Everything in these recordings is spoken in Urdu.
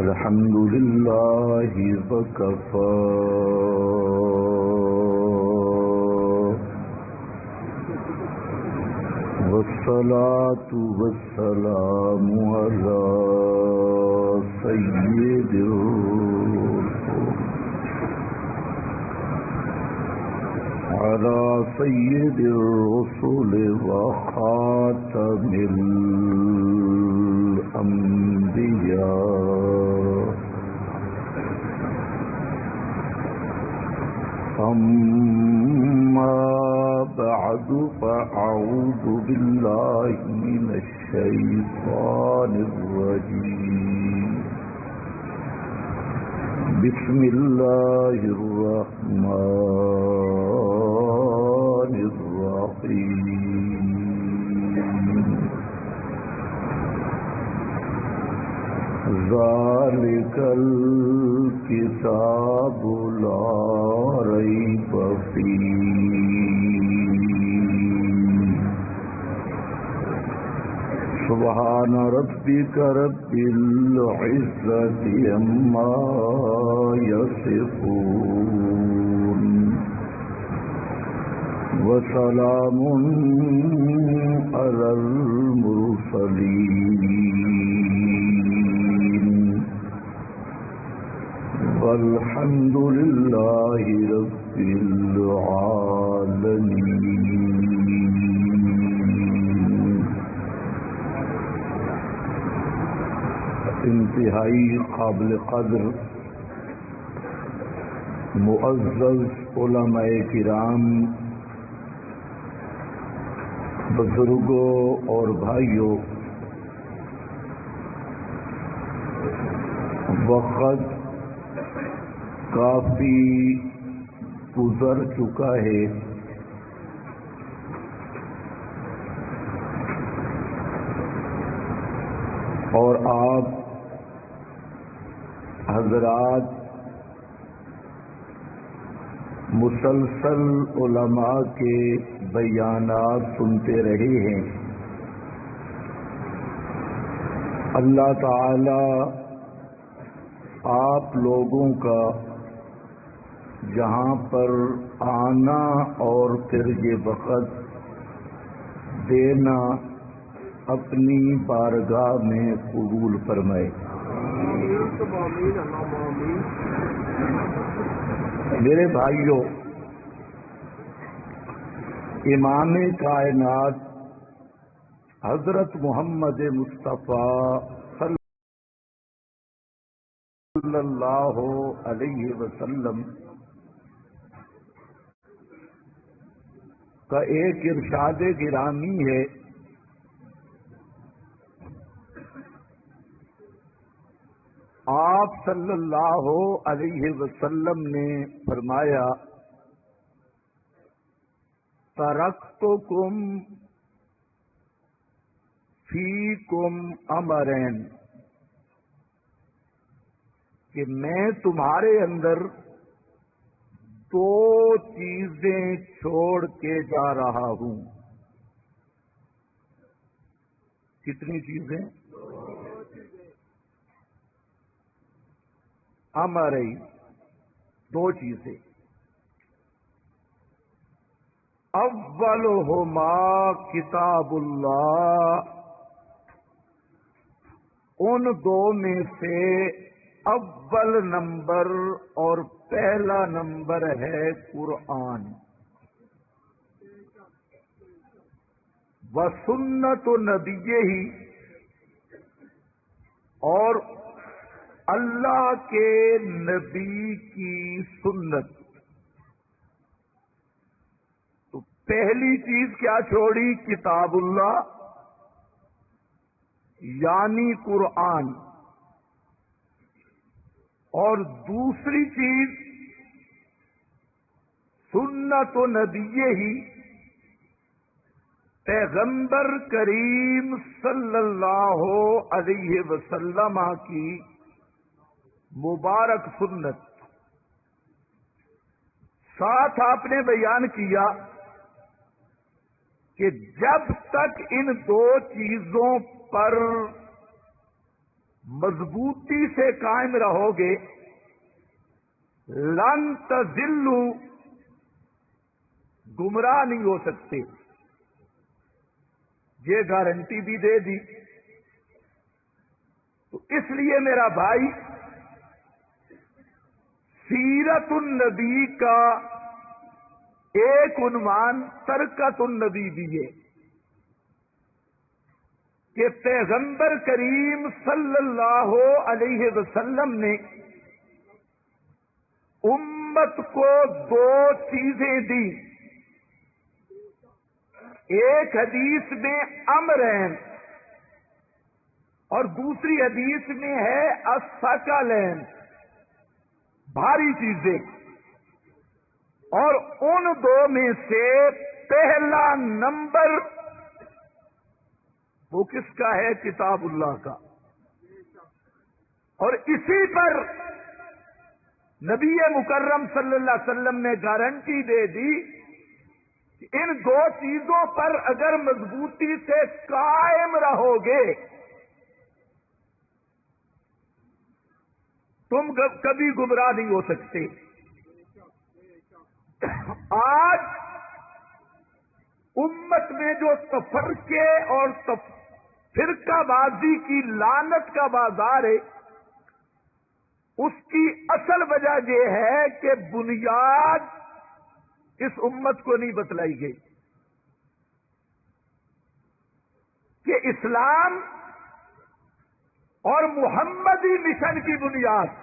الحمد لله وكفى والصلاة والسلام على سيد الرسل وخاتم الأنبياء أما بعد فأعوذ بالله من الشيطان الرجيم بسم الله الرحمن الرحيم ذلك الكتاب لا ريب فيه سبحان ربك رب العزة عما يصفون وسلام على المرسلين والحمد لله رب العالمين. انتہائی قابل قدر معزز علماء کرام، بزرگوں اور بھائیوں، وقت کافی گزر چکا ہے، اور آپ حضرات مسلسل علماء کے بیانات سنتے رہے ہیں۔ اللہ تعالی آپ لوگوں کا جہاں پر آنا اور پھر یہ وقت دینا اپنی بارگاہ میں قبول فرمائے۔ میرے بھائیوں، امام کائنات حضرت محمد مصطفیٰ صلی اللہ علیہ وسلم کا ایک ارشاد گرامی ہے، آپ صلی اللہ علیہ وسلم نے فرمایا، ترکتکم فیکم امرین، کہ میں تمہارے اندر دو چیزیں چھوڑ کے جا رہا ہوں۔ کتنی چیزیں؟ امرئی، دو چیزیں۔ اولہما کتاب اللہ، ان دو میں سے اول نمبر اور پہلا نمبر ہے قرآن، وسنت نبیہ، اور اللہ کے نبی کی سنت۔ پہلی چیز کیا چھوڑی؟ کتاب اللہ یعنی قرآن، اور دوسری چیز سنت و نبی ہی، پیغمبر کریم صلی اللہ علیہ وسلم کی مبارک سنت۔ ساتھ آپ نے بیان کیا کہ جب تک ان دو چیزوں پر مضبوطی سے قائم رہو گے لن تضلوا، گمراہ نہیں ہو سکتے۔ یہ گارنٹی بھی دے دی۔ تو اس لیے میرا بھائی، سیرت النبی کا ایک عنوان ترکت النبی بھی ہے کہ پیغمبر کریم صلی اللہ علیہ وسلم نے امت کو دو چیزیں دی۔ ایک حدیث میں امرین اور دوسری حدیث میں ہے الثقلین، بھاری چیزیں، اور ان دو میں سے پہلا نمبر وہ کس کا ہے؟ کتاب اللہ کا۔ اور اسی پر نبی مکرم صلی اللہ علیہ وسلم نے گارنٹی دے دی کہ ان دو چیزوں پر اگر مضبوطی سے قائم رہو گے تم کبھی گمراہ نہیں ہو سکتے۔ آج امت میں جو تفرقے اور فرقہ بازی کی لعنت کا بازار ہے، اس کی اصل وجہ یہ ہے کہ بنیاد اس امت کو نہیں بتلائی گئی کہ اسلام اور محمدی مشن کی بنیاد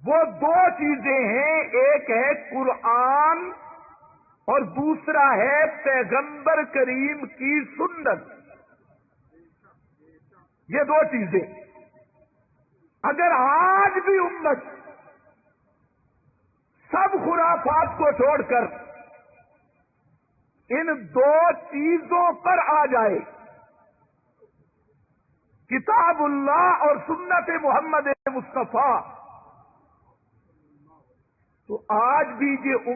وہ دو چیزیں ہیں، ایک ہے قرآن اور دوسرا ہے پیغمبر کریم کی سنت۔ یہ دو چیزیں اگر آج بھی امت سب خرافات کو چھوڑ کر ان دو چیزوں پر آ جائے، کتاب اللہ اور سنت محمد مصطفیٰ، تو آج بھی یہ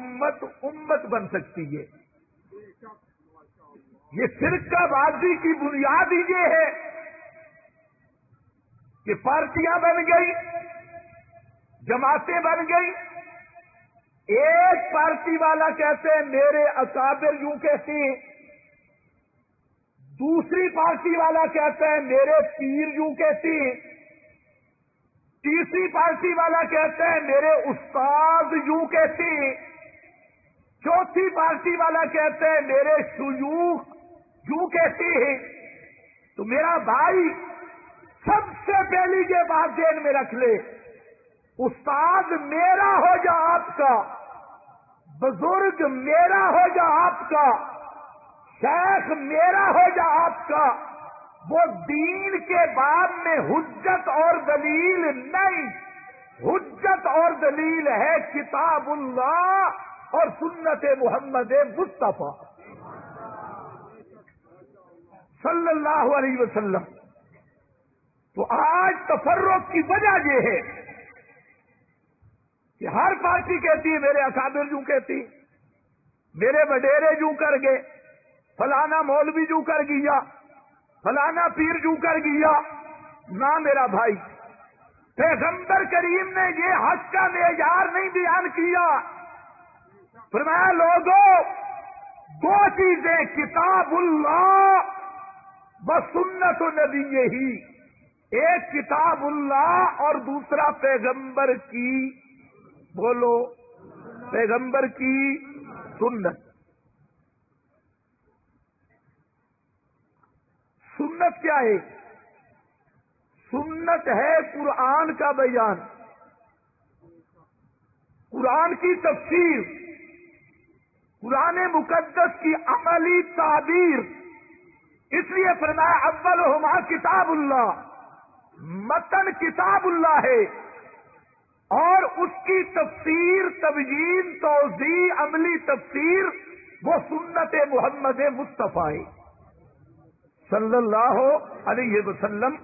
امت بن سکتی ہے۔ یہ فرقہ بازی کی بنیاد ہی یہ ہے کہ پارٹیاں بن گئی، جماعتیں بن گئی۔ ایک پارٹی والا کہتے ہیں میرے اکابر یوں کہتے ہیں، دوسری پارٹی والا کہتا ہے میرے پیر یوں کہتے ہیں، تیسری پارٹی والا کہتا ہے میرے استاد یوں کہتے ہیں، چوتھی پارٹی والا کہتا ہے میرے شیوخ یوں کہتے ہیں۔ تو میرا بھائی سب سے پہلی یہ بات ذہن میں رکھ لے، استاد میرا ہو جا آپ کا، بزرگ میرا ہو جا آپ کا، شیخ میرا ہو جا آپ کا، وہ دین کے باب میں حجت اور دلیل نہیں، حجت اور دلیل ہے کتاب اللہ اور سنت محمد مصطفیٰ صلی اللہ علیہ وسلم۔ تو آج تفرق کی وجہ یہ ہے کہ ہر پارٹی کہتی ہے میرے اکابر یوں کہتی، میرے وڈیرے یوں کر گئے، فلانا مولوی یوں کر گیا، فلانا پیر یوں کر گیا۔ نہ میرا بھائی، پیغمبر کریم نے یہ حق کا معیار نہیں بیان کیا۔ فرمایا لوگوں دو چیزیں، کتاب اللہ و سنت نبی ہی، ایک کتاب اللہ اور دوسرا پیغمبر کی، بولو، پیغمبر کی سنت۔ سنت کیا ہے؟ سنت ہے قرآن کا بیان، قرآن کی تفسیر، قرآن مقدس کی عملی تعبیر، اس لیے فرمایا اولہما کتاب اللہ، متن کتاب اللہ ہے، اور اس کی تفسیر، تبیین، توضیح، عملی تفسیر وہ سنت محمد مصطفیٰ صلی اللہ علیہ وسلم۔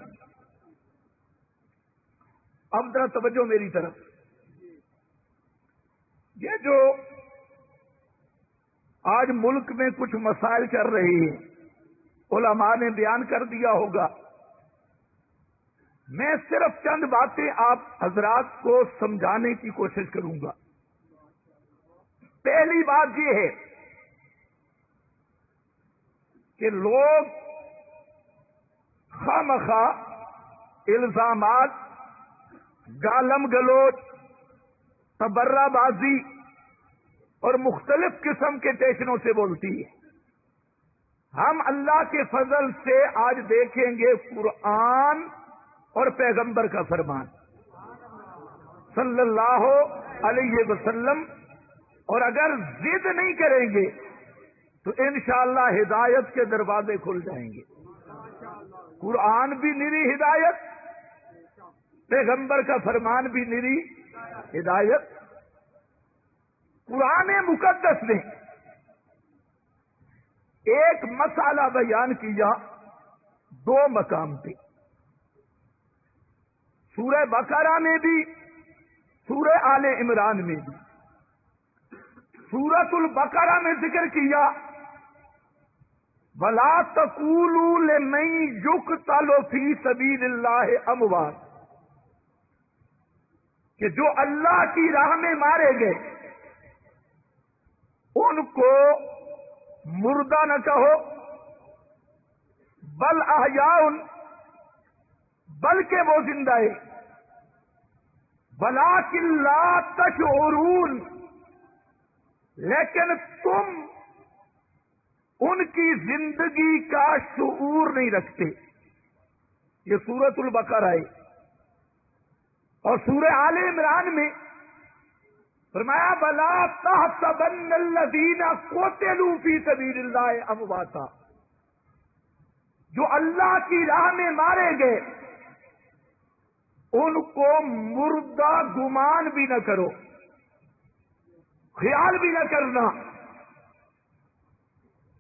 اب ذرا توجہ میری طرف، یہ جو آج ملک میں کچھ مسائل چل رہے ہیں، علماء نے بیان کر دیا ہوگا، میں صرف چند باتیں آپ حضرات کو سمجھانے کی کوشش کروں گا۔ پہلی بات یہ ہے کہ لوگ خواہ الزامات، گالم گلوچ، تبرہ بازی اور مختلف قسم کے ٹیشنوں سے بولتی ہے۔ ہم اللہ کے فضل سے آج دیکھیں گے قرآن اور پیغمبر کا فرمان صلی اللہ علیہ وسلم، اور اگر ضد نہیں کریں گے تو انشاءاللہ ہدایت کے دروازے کھل جائیں گے۔ قرآن بھی نری ہدایت، پیغمبر کا فرمان بھی نری ہدایت۔ قرآن مقدس نے ایک مسئلہ بیان کیا دو مقام پہ، سورہ بقرہ میں بھی، سورہ آل عمران میں بھی۔ سورۃ البقرہ میں ذکر کیا وَلَا تَقُولُوا لِمَن يُقْتَلُ فِي سَبِيلِ اللَّهِ أَمْوَاتٌ، کہ جو اللہ کی راہ میں مارے گئے ان کو مردہ نہ کہو، بل احیاء، بلکہ وہ زندہ ہے، وَلَٰكِن لَّا تَشْعُرُونَ، لیکن تم ان کی زندگی کا شعور نہیں رکھتے۔ یہ سورۃ البقرہ ہے۔ اور سورہ آل عمران میں فرمایا وَلَا تَحْسَبَنَّ الَّذِينَ قُتِلُوا فِي سَبِيلِ اللَّهِ أَمْوَاتًا، جو اللہ کی راہ میں مارے گئے ان کو مردہ گمان بھی نہ کرو، خیال بھی نہ کرنا۔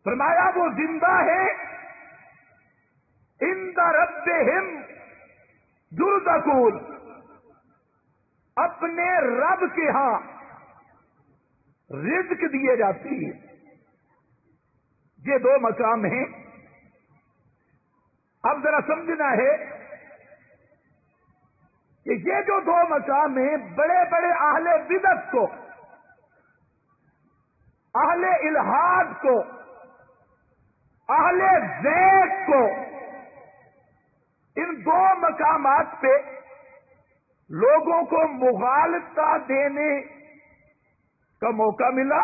فرمایا وہ زندہ ہے، عند ربہم یرزقون، اپنے رب کے ہاں رزق دیے جاتی ہے۔ یہ دو مقام ہیں۔ اب ذرا سمجھنا ہے کہ یہ جو دو مقام ہیں، بڑے بڑے اہل بدعت کو، اہل الحاد کو، اہل زیغ کو ان دو مقامات پہ لوگوں کو مغالطہ دینے کا موقع ملا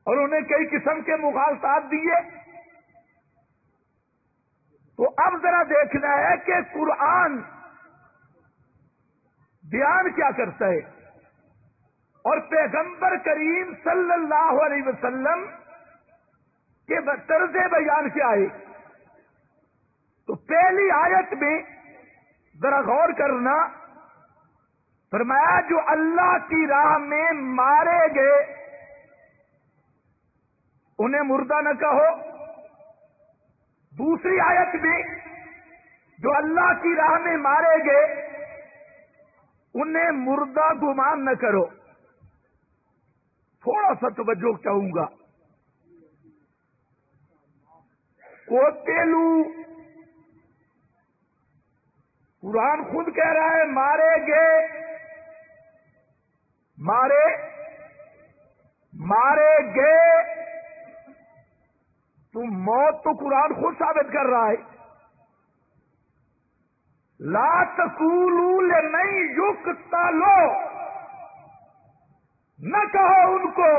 اور انہیں کئی قسم کے مغالطات دیے۔ تو اب ذرا دیکھنا ہے کہ قرآن بیان کیا کرتا ہے اور پیغمبر کریم صلی اللہ علیہ وسلم کے طرز بیان کیا ہے۔ تو پہلی آیت میں ذرا غور کرنا، فرمایا جو اللہ کی راہ میں مارے گئے انہیں مردہ نہ کہو۔ دوسری آیت میں جو اللہ کی راہ میں مارے گئے انہیں مردہ گمان نہ کرو۔ تھوڑا سا توجہ چاہوں گا۔ قتلوا، قرآن خود کہہ رہا ہے مارے گئے، مارے گئے، تو موت تو قرآن خود ثابت کر رہا ہے۔ لا تقولوا لمن یقتل، نہ کہو ان کو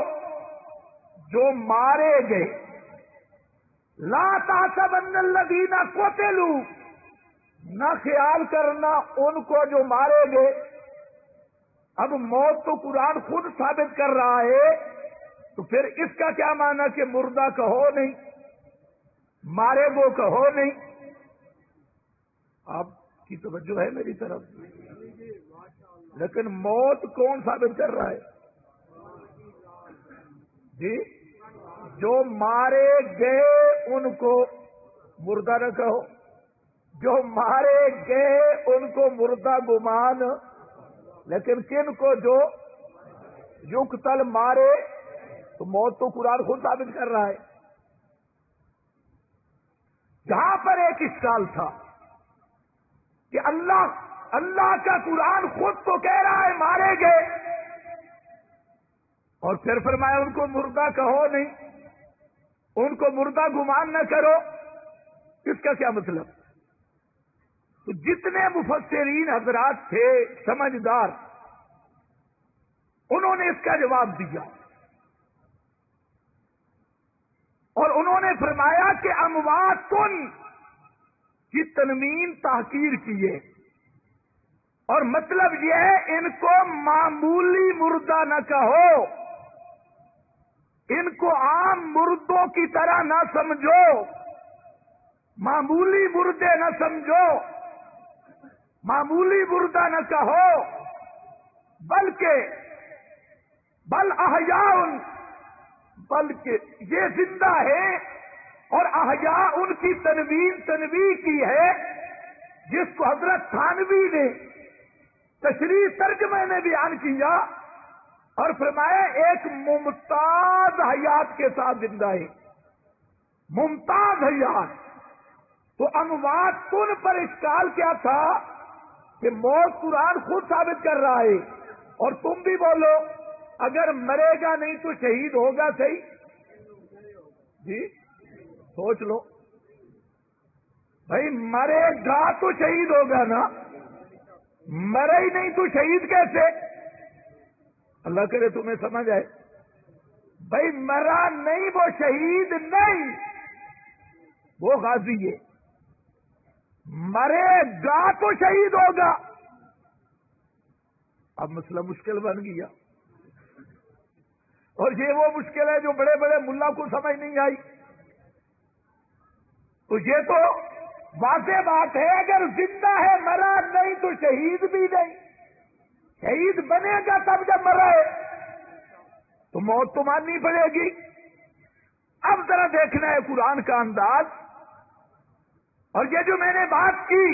جو مارے گئے۔ لا تحسبن الذین قتلوا، نہ خیال کرنا ان کو جو مارے گئے۔ اب موت تو قرآن خود ثابت کر رہا ہے تو پھر اس کا کیا معنی کہ مردہ کہو نہیں، مارے وہ کہو نہیں؟ آپ کی توجہ ہے میری طرف؟ لیکن موت کون ثابت کر رہا ہے؟ جی، جو مارے گئے ان کو مردہ نہ کہو، جو مارے گئے ان کو مردہ گمان، لیکن کن کو؟ جو یقتل مارے، تو موت تو قرآن خود ثابت کر رہا ہے۔ جہاں پر ایک اشکال تھا کہ اللہ کا قرآن خود تو کہہ رہا ہے مارے گئے، اور پھر فرمایا ان کو مردہ کہو نہیں، ان کو مردہ گمان نہ کرو، اس کا کیا مطلب؟ تو جتنے مفسرین حضرات تھے سمجھدار، انہوں نے اس کا جواب دیا، اور انہوں نے فرمایا کہ امواتن کی تنوین تحقیر کیے، اور مطلب یہ ہے ان کو معمولی مردہ نہ کہو، ان کو عام مردوں کی طرح نہ سمجھو، معمولی مردے نہ سمجھو، معمولی مردہ نہ کہو، بل احیاء، بلکہ یہ زندہ ہے، اور احیاء ان کی تنوین کی ہے، جس کو حضرت تھانوی نے تشریح ترجمے میں بیان کیا، اور فرمایا ایک ممتاز حیات کے ساتھ زندہ ہے، ممتاز حیات۔ تو اموات کن پر اشکال کیا تھا کہ موت قرآن خود ثابت کر رہا ہے، اور تم بھی بولو اگر مرے گا نہیں تو شہید ہوگا، صحیح؟ جی سوچ لو بھائی، مرے گا تو شہید ہوگا نا، مرے ہی نہیں تو شہید کیسے؟ اللہ کرے تمہیں سمجھ آئے۔ بھائی مرا نہیں وہ شہید نہیں، وہ غازی ہے، مرے گا تو شہید ہوگا۔ اب مسئلہ مشکل بن گیا، اور یہ وہ مشکل ہے جو بڑے بڑے ملا کو سمجھ نہیں آئی۔ تو یہ تو واضح بات ہے، اگر زندہ ہے مرا نہیں تو شہید بھی نہیں، شہید بنے گا تب جب مرا ہے، تو موت تو ماننی پڑے گی۔ اب ذرا دیکھنا ہے قرآن کا انداز، اور یہ جو میں نے بات کی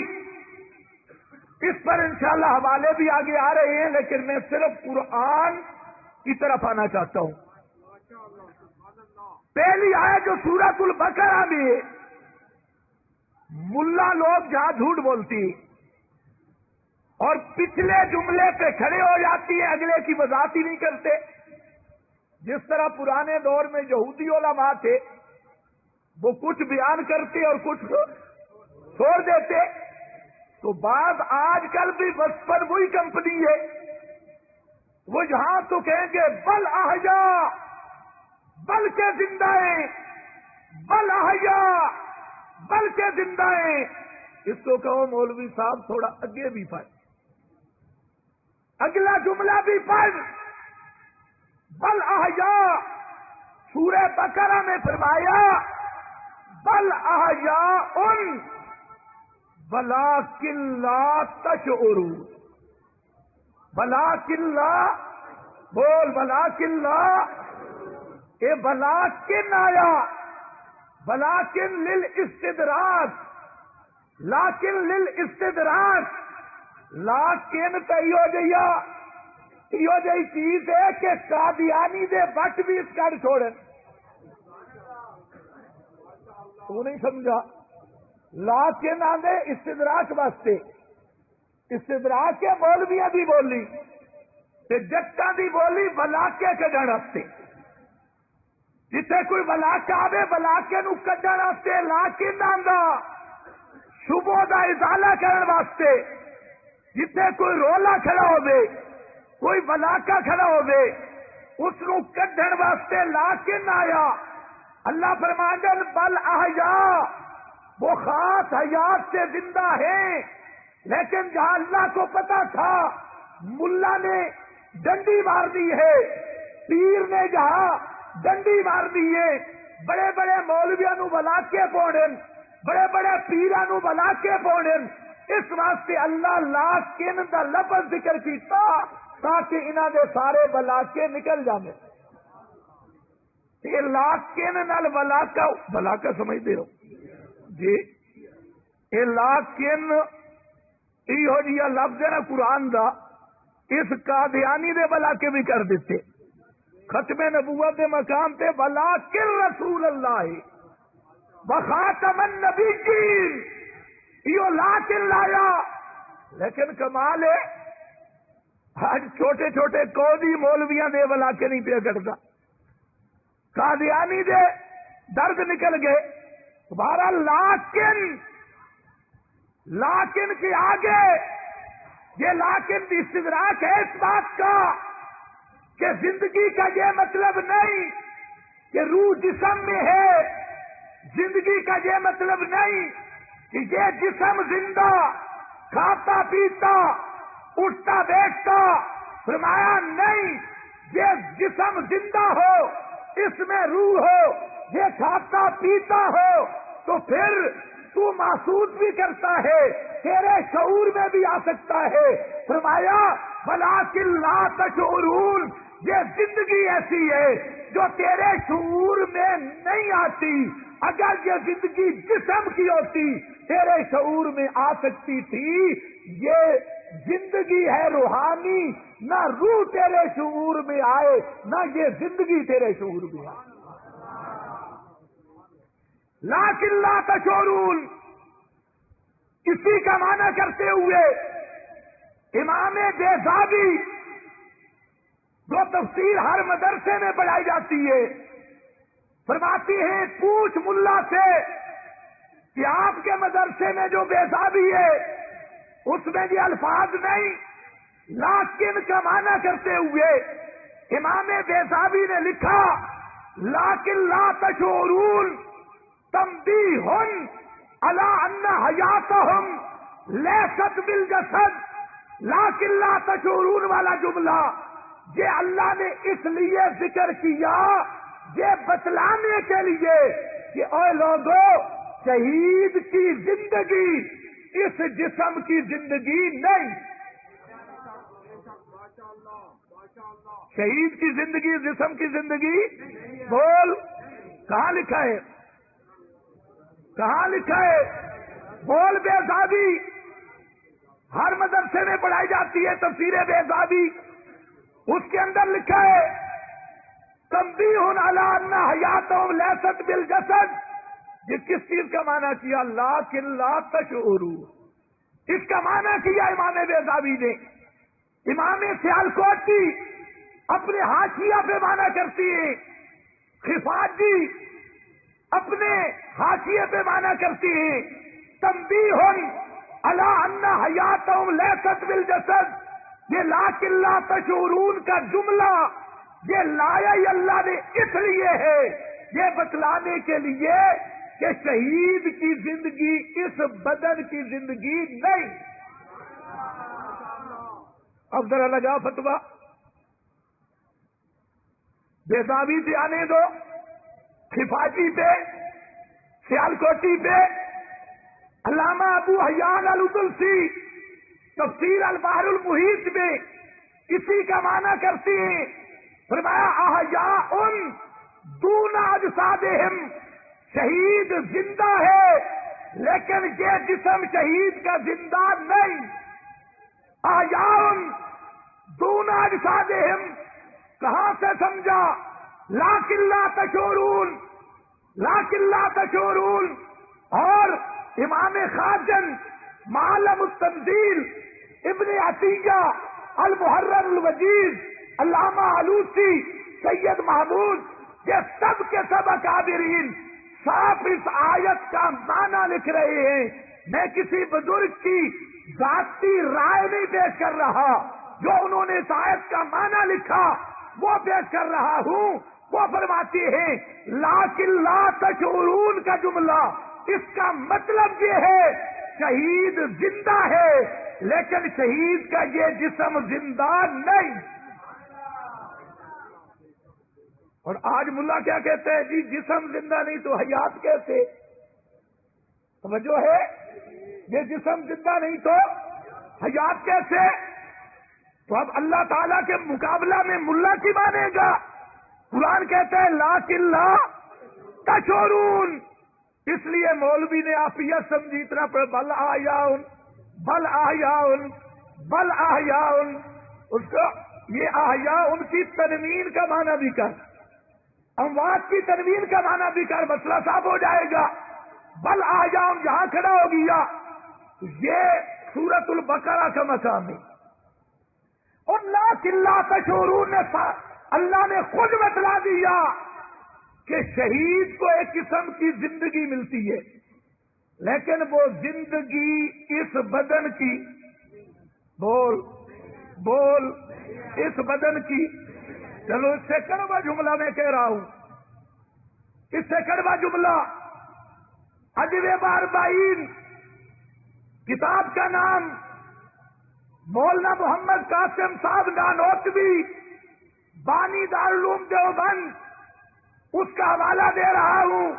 اس پر انشاءاللہ حوالے بھی آگے آ رہے ہیں، لیکن میں صرف قرآن کی طرف آنا چاہتا ہوں۔ پہلی آیت جو سورۃ البقرہ میں ملا لوگ جہاں جھوٹ بولتی اور پچھلے جملے پہ کھڑے ہو جاتی ہے، اگلے کی وضاحت ہی نہیں کرتے، جس طرح پرانے دور میں یہودی علماء تھے، وہ کچھ بیان کرتے اور کچھ چھوڑ دیتے، تو بعض آج کل بھی بس پر وہی کمپنی ہے، وہ یہاں تو کہیں گے بل احیاء، بلکہ زندہ ہیں، بل احیاء، بلکہ زندہ ہیں۔ اس کو کہو مولوی صاحب تھوڑا اگے بھی پڑھ، اگلا جملہ بھی پڑھ، بل احیاء۔ سورہ بقرہ میں فرمایا بل احیاء ولکن لا تشعرون، ولکن لا، بول ولکن لا، اے ولکن آیا، ولکن للاستدراج، لیکن للاستدراج، لیکن تیو جئی چیز ہے کہ قادیانی دے بٹ بھی اس کر چھوڑن، تو نہیں سمجھا؟ لیکن آدھے استدراج واسطے، استدراج کے مولویاں بھی بولی تے جٹاں دی بولی ولاکے کڈن واسطے، جتھے کوئی ولاکا آوے ولاکے نو کڈن واسطے، لیکن آندا شبہ دا ازالہ کرن واسطے، جتھے کوئی رولا کھڑا ہوے، کوئی ولاکا کھڑا ہوے، اس نو کڈن واسطے لیکن آیا۔ اللہ فرمائیں بل احیاء، وہ خاص حیات سے زندہ ہیں، لیکن جہاں اللہ کو پتا تھا ملا نے ڈنڈی مار دی ہے، پیر نے جہاں ڈنڈی مارنی ہے، بڑے بڑے مولویاں نو بلا کے پوڑن، بڑے بڑے پیراں نو بلا کے پوڑن، اس واسطے اللہ لاکن دا لفظ ذکر کیتا تاکہ انہاں دے سارے بلاکے نکل جانے۔ یہ لاکن نال بلاکا سمجھ دے ہو جی، یہ لاکن ایہو جیا لفظ ہے نا قرآن دا، اس قادیانی دے بلاکے بھی کر دیتے، ختم نبوت دے مقام تے بلاکن رسول اللہ وخاتم النبیین، یہ لاکن لایا، لیکن کمال ہے آج چھوٹے چھوٹے قومی مولویاں دے بلاکے نہیں پیا کرتا، قادیانی دے درد نکل گئے تمہارا، لیکن کے آگے یہ لیکن بھی استدراک ہے اس بات کا کہ زندگی کا یہ مطلب نہیں کہ روح جسم میں ہے، زندگی کا یہ مطلب نہیں کہ یہ جسم زندہ کھاتا پیتا اٹھتا بیٹھتا، فرمایا نہیں، یہ جسم زندہ ہو، اس میں روح ہو، یہ کھاتا پیتا ہو تو پھر تو محسوس بھی کرتا ہے، تیرے شعور میں بھی آ سکتا ہے، فرمایا ولیکن لا تشعرون، یہ زندگی ایسی ہے جو تیرے شعور میں نہیں آتی، اگر یہ زندگی جسم کی ہوتی تیرے شعور میں آ سکتی تھی، یہ زندگی ہے روحانی، نہ روح تیرے شعور میں آئے نہ یہ زندگی تیرے شعور میں آئے، لیکن لا تشعرون، اسی کا معنی کرتے ہوئے امام بیضاوی جو تفسیر ہر مدرسے میں پڑھائی جاتی ہے، فرماتی ہیں پوچھ ملا سے کہ آپ کے مدرسے میں جو بیضاوی ہے اس میں یہ الفاظ نہیں، لیکن کا معنی کرتے ہوئے امام بیضاوی نے لکھا لیکن لا تشعرون تنبیہ علی ان حیاتہم لیست بالجسد، لیکن لا تشعرون والا جملہ یہ اللہ نے اس لیے ذکر کیا، یہ بتلانے کے لیے کہ اے لوگوں، شہید کی زندگی اس جسم کی زندگی نہیں، شہید کی زندگی جسم کی زندگی، بول کہاں لکھا ہے، کہاں لکھا ہے، بول بیضاوی، ہر مدرسے میں پڑھائی جاتی ہے تفسیر بیضاوی، اس کے اندر لکھا ہے تنبیہ علی ان حیاتہم لیست بالجسد، یہ کس چیز کا معنی کیا، لیکن لا تشعرون، اس کا معنی کیا امام بیضاوی نے۔ امام سیالکوٹی اپنے حاشیہ پہ معنی کرتی ہیں، خفاجی اپنے حاشیے پہ معنی کرتی ہیں تنبیہ علی ان حیاتہم لیست بالجسد، یہ لیکن لا تشعرون کا جملہ یہ لایا ہی اللہ نے اس لیے ہے، یہ بتلانے کے لیے کہ شہید کی زندگی اس بدن کی زندگی نہیں۔ اب ذرا لگا فتویٰ بیضاوی سے آنے دو، خفاجی پہ، سیالکوٹی پہ، علامہ ابو حیان الطلسی تفسیر البحر المحیط میں اسی کا معنی کرتی ہیں، فرمایا احیاء دون اجسادہم، شہید زندہ ہے لیکن یہ جسم شہید کا زندہ نہیں، احیاء دون اجسادہم کہاں سے سمجھا، لیکن لا تشعرون، لیکن لا تشعرون۔ اور امام خازن معلم التنزیل ابن عطیہ المحرر الوجیز، علامہ علوسی، سید محمود، یہ سب کے سب اکابرین صاف اس آیت کا معنی لکھ رہے ہیں۔ میں کسی بزرگ کی ذاتی رائے نہیں پیش کر رہا، جو انہوں نے اس آیت کا معنی لکھا وہ پیش کر رہا ہوں۔ وہ فرماتے ہیں لیکن لا تشعرون کا جملہ اس کا مطلب یہ ہے شہید زندہ ہے لیکن شہید کا یہ جسم زندہ نہیں۔ اور آج ملا کیا کہتے ہیں جی جسم زندہ نہیں تو حیات کیسے؟ توجہ ہے؟ یہ جسم زندہ نہیں تو حیات کیسے؟ تو اب اللہ تعالیٰ کے مقابلہ میں ملا کی مانے گا؟ قرآن کہتے ہیں لیکن لا تشعرون، اس لیے مولوی نے عافیت سمجھی اتنا پر بل احیاء بل احیاء بل احیاء، اس کو یہ احیاء ان کی تنوین کا معنی بھی کر، اموات کی تنوین کا معنی بھی کر، مسئلہ صاف ہو جائے گا۔ بل احیاء جہاں کھڑا ہو گیا یہ سورۃ البقرہ کا مقام ہے، اور لیکن لا تشعرون نے اللہ نے خود بتلا دیا کہ شہید کو ایک قسم کی زندگی ملتی ہے، لیکن وہ زندگی اس بدن کی، بول بول، اس بدن کی، چلو اس سے کڑوا جملہ میں کہہ رہا ہوں، اس سے کڑوا جملہ، عجب باربائین کتاب کا نام مولانا محمد قاسم صاحب نانوتوی بانی دارالعلوم دیوبند، اس کا حوالہ دے رہا ہوں،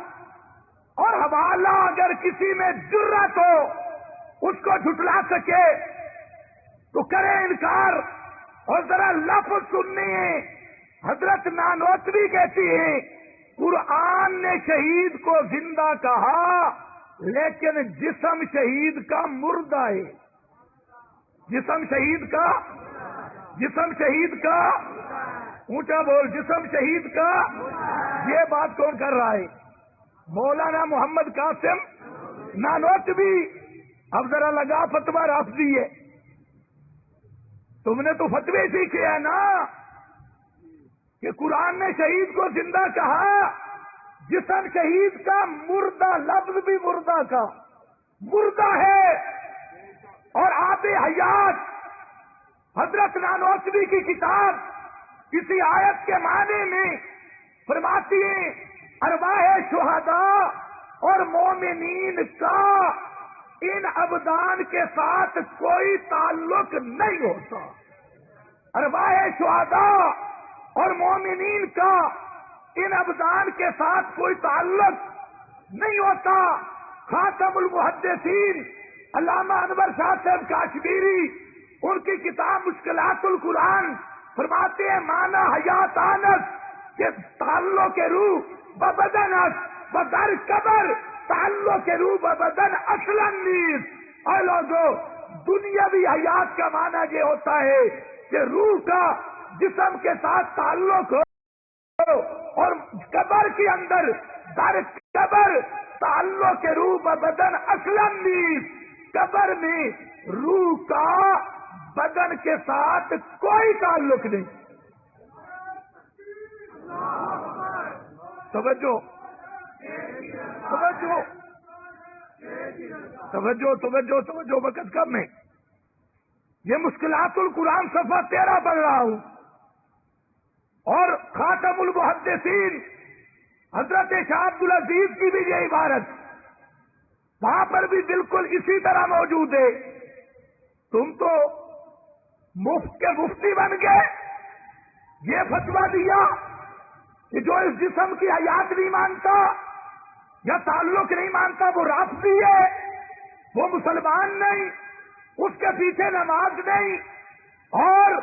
اور حوالہ اگر کسی میں جرأت ہو اس کو جھٹلا سکے تو کرے انکار، اور ذرا لفظ سنیے، حضرت نانوتوی کہتی ہیں قرآن نے شہید کو زندہ کہا لیکن جسم شہید کا مردہ ہے، جسم شہید کا، جسم شہید کا، اونچا بول، جسم شہید کا، یہ بات کون کر رہا ہے؟ مولانا محمد قاسم نانوتوی۔ اب ذرا لگا فتویٰ رافضی ہے، تم نے تو فتوی سیکھے ہیں نا کہ قرآن نے شہید کو زندہ کہا، جسم شہید کا مردہ، لفظ بھی مردہ کا مردہ ہے، اور آب حیات حضرت نانوتوی کی کتاب کسی آیت کے معنی میں فرماتی ہیں ارواح شہداء اور مومنین کا ان ابدان کے ساتھ کوئی تعلق نہیں ہوتا، ارواح شہداء اور مومنین کا ان ابدان کے ساتھ کوئی تعلق نہیں ہوتا۔ خاتم المحدثین علامہ انور شاہ صاحب کاشمیری ان کی کتاب مشکلات القرآن فرماتے ہیں مانا حیات آنس کہ تعلق کے روح ببدنس بدر قبر، تعلق کے روح ببدن اصلا نیز، اور لوگوں دنیاوی حیات کا معنی یہ ہوتا ہے کہ روح کا جسم کے ساتھ تعلق ہو، اور قبر کے اندر در قبر تعلق کے روح ببدن اصلا نیز، قبر میں روح کا بدن کے ساتھ کوئی تعلق نہیں۔ توجہ توجہ توجہ توجہ توجہ، وقت کم ہے، یہ مشکلات القرآن صفحہ 13 پڑھ رہا ہوں، اور خاتم المحدثین حضرت شاہ عبد العزیز کی بھی یہ عبارت وہاں پر بھی بالکل اسی طرح موجود ہے۔ تم تو مفت کے مفتی بن گئے، یہ فتویٰ دیا کہ جو اس جسم کی حیات نہیں مانتا یا تعلق نہیں مانتا وہ رافضی ہے، وہ مسلمان نہیں، اس کے پیچھے نماز نہیں، اور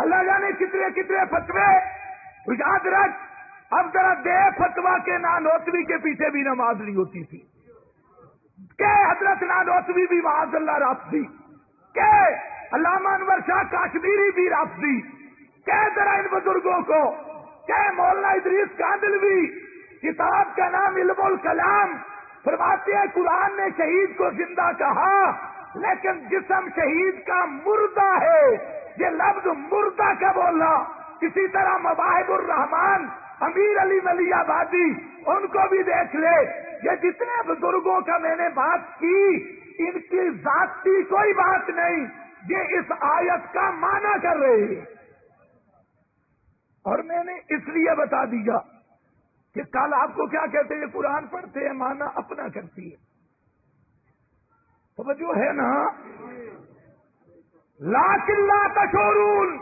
اللہ جانے کتنے کتنے فتوے، تو یاد رکھ اب ذرا دے فتویٰ کے نانوتوی کے پیچھے بھی نماز نہیں ہوتی تھی، کہ حضرت نانوتوی بھی معاذ اللہ رافضی، کہ علامہ انور شاہ کاشمیری بھی رافضی، کہ ذرا ان بزرگوں کو، کہ مولانا ادریس کاندلوی کتاب کا نام علم الکلام فرماتے ہیں قرآن نے شہید کو زندہ کہا لیکن جسم شہید کا مردہ ہے، یہ لفظ مردہ کا بولا۔ اسی طرح مواہب الرحمان امیر علی ملی آبادی، ان کو بھی دیکھ لے، یہ جتنے بزرگوں کا میں نے بات کی ان کی ذاتی کوئی بات نہیں، یہ اس آیت کا معنی کر رہے ہیں، اور میں نے اس لیے بتا دیا کہ کل آپ کو کیا کہتے ہیں، قرآن پڑھتے ہیں معنی اپنا کرتی ہے، توجہ ہے نا؟ لیکن لا تشعرون،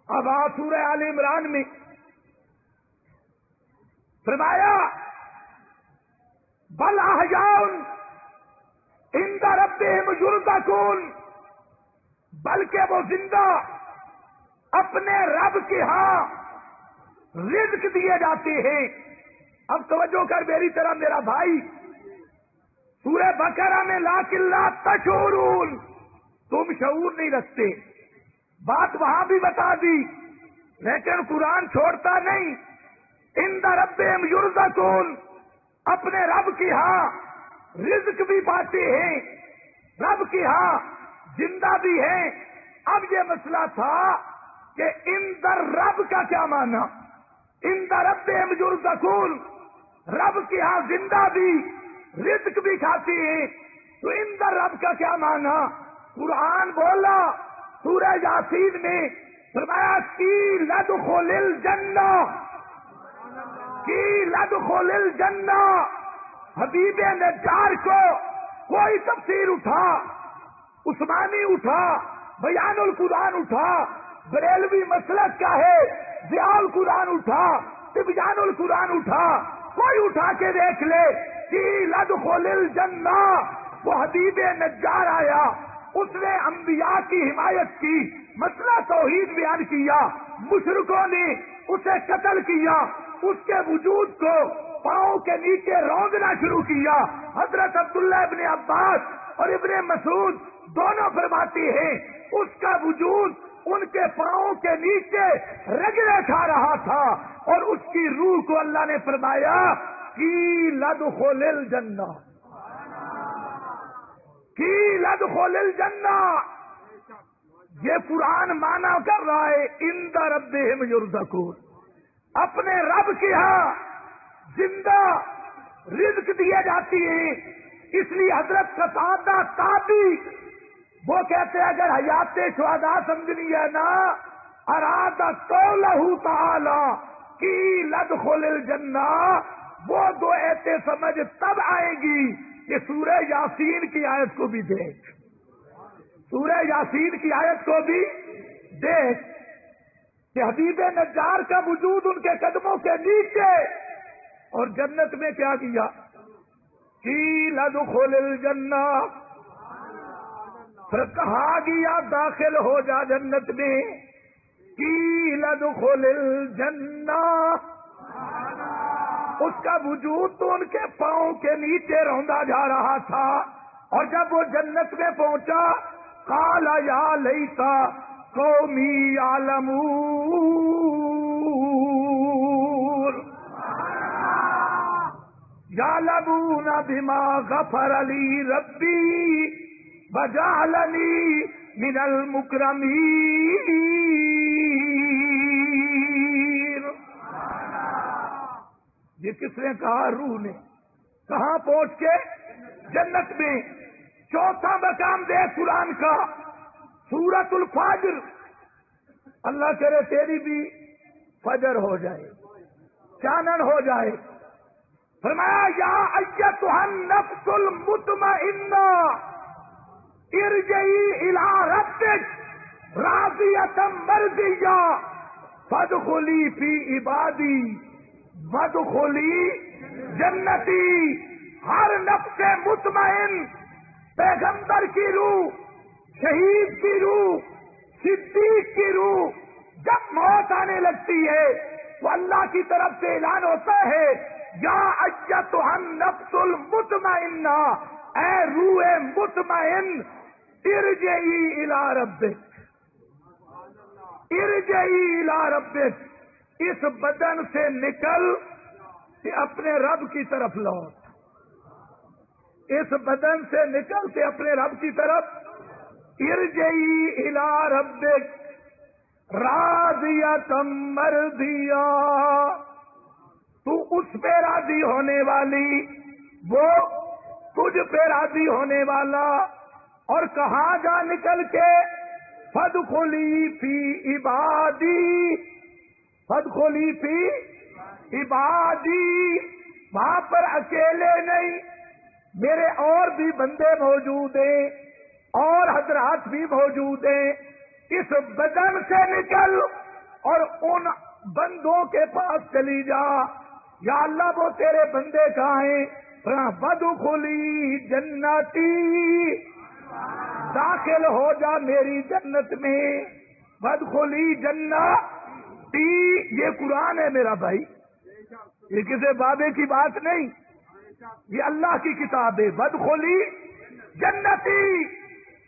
اب سورہ آل عمران میں فرمایا بل احیاء عند ربہم یرزقون، بلکہ وہ زندہ اپنے رب کے ہاں رزق دیے جاتے ہیں۔ اب توجہ کر میری طرح میرا بھائی، سورہ بقرہ میں لیکن لا تشعرون، تم شعور نہیں رکھتے، بات وہاں بھی بتا دی، لیکن قرآن چھوڑتا نہیں۔ عند ربہم یرزقون، اپنے رب کی ہاں رزق بھی پاتے ہیں، رب کی ہاں زندہ بھی ہیں۔ اب یہ مسئلہ تھا کہ عند رب کا کیا معنی؟ عند ربہم یرزقون، رب کی ہاں زندہ بھی رزق بھی کھاتے ہیں، تو عند رب کا کیا معنی؟ قرآن بولا سورہ یاسین میں، فرمایا قیل ادخل الجنہ، قیل ادخل الجنہ۔ حبیب نجار کو کوئی تفسیر اٹھا، عثمانی اٹھا، بیان القرآن اٹھا، بریلوی مسلک کا ہے ضیاء القرآن اٹھا، تبیان القرآن اٹھا، کوئی اٹھا کے دیکھ لے قیل ادخل الجنہ۔ وہ حبیب نجار آیا، اس نے انبیاء کی حمایت کی، مسئلہ توحید بیان کیا، مشرکوں نے اسے قتل کیا، اس کے وجود کو پاؤں کے نیچے روندنا شروع کیا۔ حضرت عبداللہ ابن عباس اور ابن مسعود دونوں فرماتے ہیں اس کا وجود ان کے پاؤں کے نیچے رگڑے کھا رہا تھا، اور اس کی روح کو اللہ نے فرمایا قیل ادخل الجنہ، قیل ادخل الجنہ۔ یہ قرآن مانا کر رہا ہے عند ربہم یرزقون، اپنے رب کے ہاں زندہ رزق دیے جاتی ہیں۔ اس لیے حضرت قتادہ تابعی وہ کہتے ہیں اگر حیات شہداء سمجھنی ہے نا، اراد قولہ تعالی قیل ادخل الجنہ، وہ دو ایتے سمجھ تب آئیں گی کہ سورہ یاسین کی آیت کو بھی دیکھ، سورہ یاسین کی آیت کو بھی دیکھ کہ حبیب نجار کا وجود ان کے قدموں کے نیچے، اور جنت میں کیا کیا؟ قیل ادخل الجنہ، پھر کہا گیا داخل ہو جا جنت میں، قیل ادخل الجنہ۔ اس کا وجود تو ان کے پاؤں کے نیچے روندا جا رہا تھا، اور جب وہ جنت میں پہنچا قال یا لیتا قومی یعلمون، یعلمون بما غفر لی ربی وجعلنی من المکرمین۔ یہ کس نے کہا؟ روح نے۔ کہاں پہنچ کے؟ جنت میں۔ چوتھا مقام دے قرآن کا سورۃ الفجر، اللہ کرے تیری بھی فجر ہو جائے، چانن ہو جائے۔ فرمایا یا ایتھا النفس المطمئنہ ارجعی الی ربک راضیۃ مرضیہ فادخلی فی عبادی وادخلی جنتی۔ ہر نفس مطمئن، پیغمبر کی روح، شہید کی روح، صدیق کی روح، جب موت آنے لگتی ہے تو اللہ کی طرف سے اعلان ہوتا ہے یا ایتھا النفس المطمئنہ، اے روح مطمئن، ارجعی الی ربک، ارجعی الی ربک، اس بدن سے نکل کہ اپنے رب کی طرف لوٹ، اس بدن سے نکل کے اپنے رب کی طرف۔ ارجعی الی ربک راضیۃ مرضیہ، تو اس پہ راضی ہونے والی، وہ تجھ پہ راضی ہونے والا۔ اور کہاں جا نکل کے؟ فادخلی فی عبادی، فادخلی فی عبادی۔ وہاں پر اکیلے نہیں، میرے اور بھی بندے موجود ہیں، اور حضرات بھی موجود ہیں۔ اس بدن سے نکل اور ان بندوں کے پاس چلی جا یا اللہ وہ تیرے بندے کہاں ہیں؟ بدخلی جنتی، داخل ہو جا میری جنت میں، بدخلی جنتی، یہ قرآن ہے میرا بھائی، یہ کسی بابے کی بات نہیں، یہ اللہ کی کتاب ہے، بدخلی جنتی۔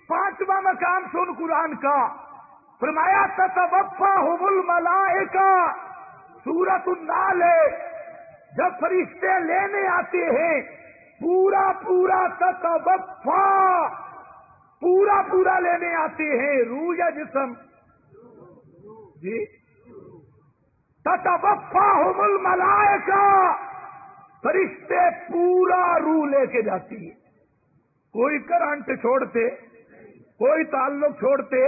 پانچواں مقام سن قرآن کا، فرمایا تتوفاہم الملائکہ، سورۃ النحل ہے، جب فرشتے لینے آتے ہیں پورا پورا تتوفا، پورا پورا لینے آتے ہیں، روح یا جسم؟ جی، تتوفاہم الملائکہ، فرشتے پورا روح لے کے جاتی ہے، کوئی کرنٹ چھوڑتے، کوئی تعلق چھوڑتے،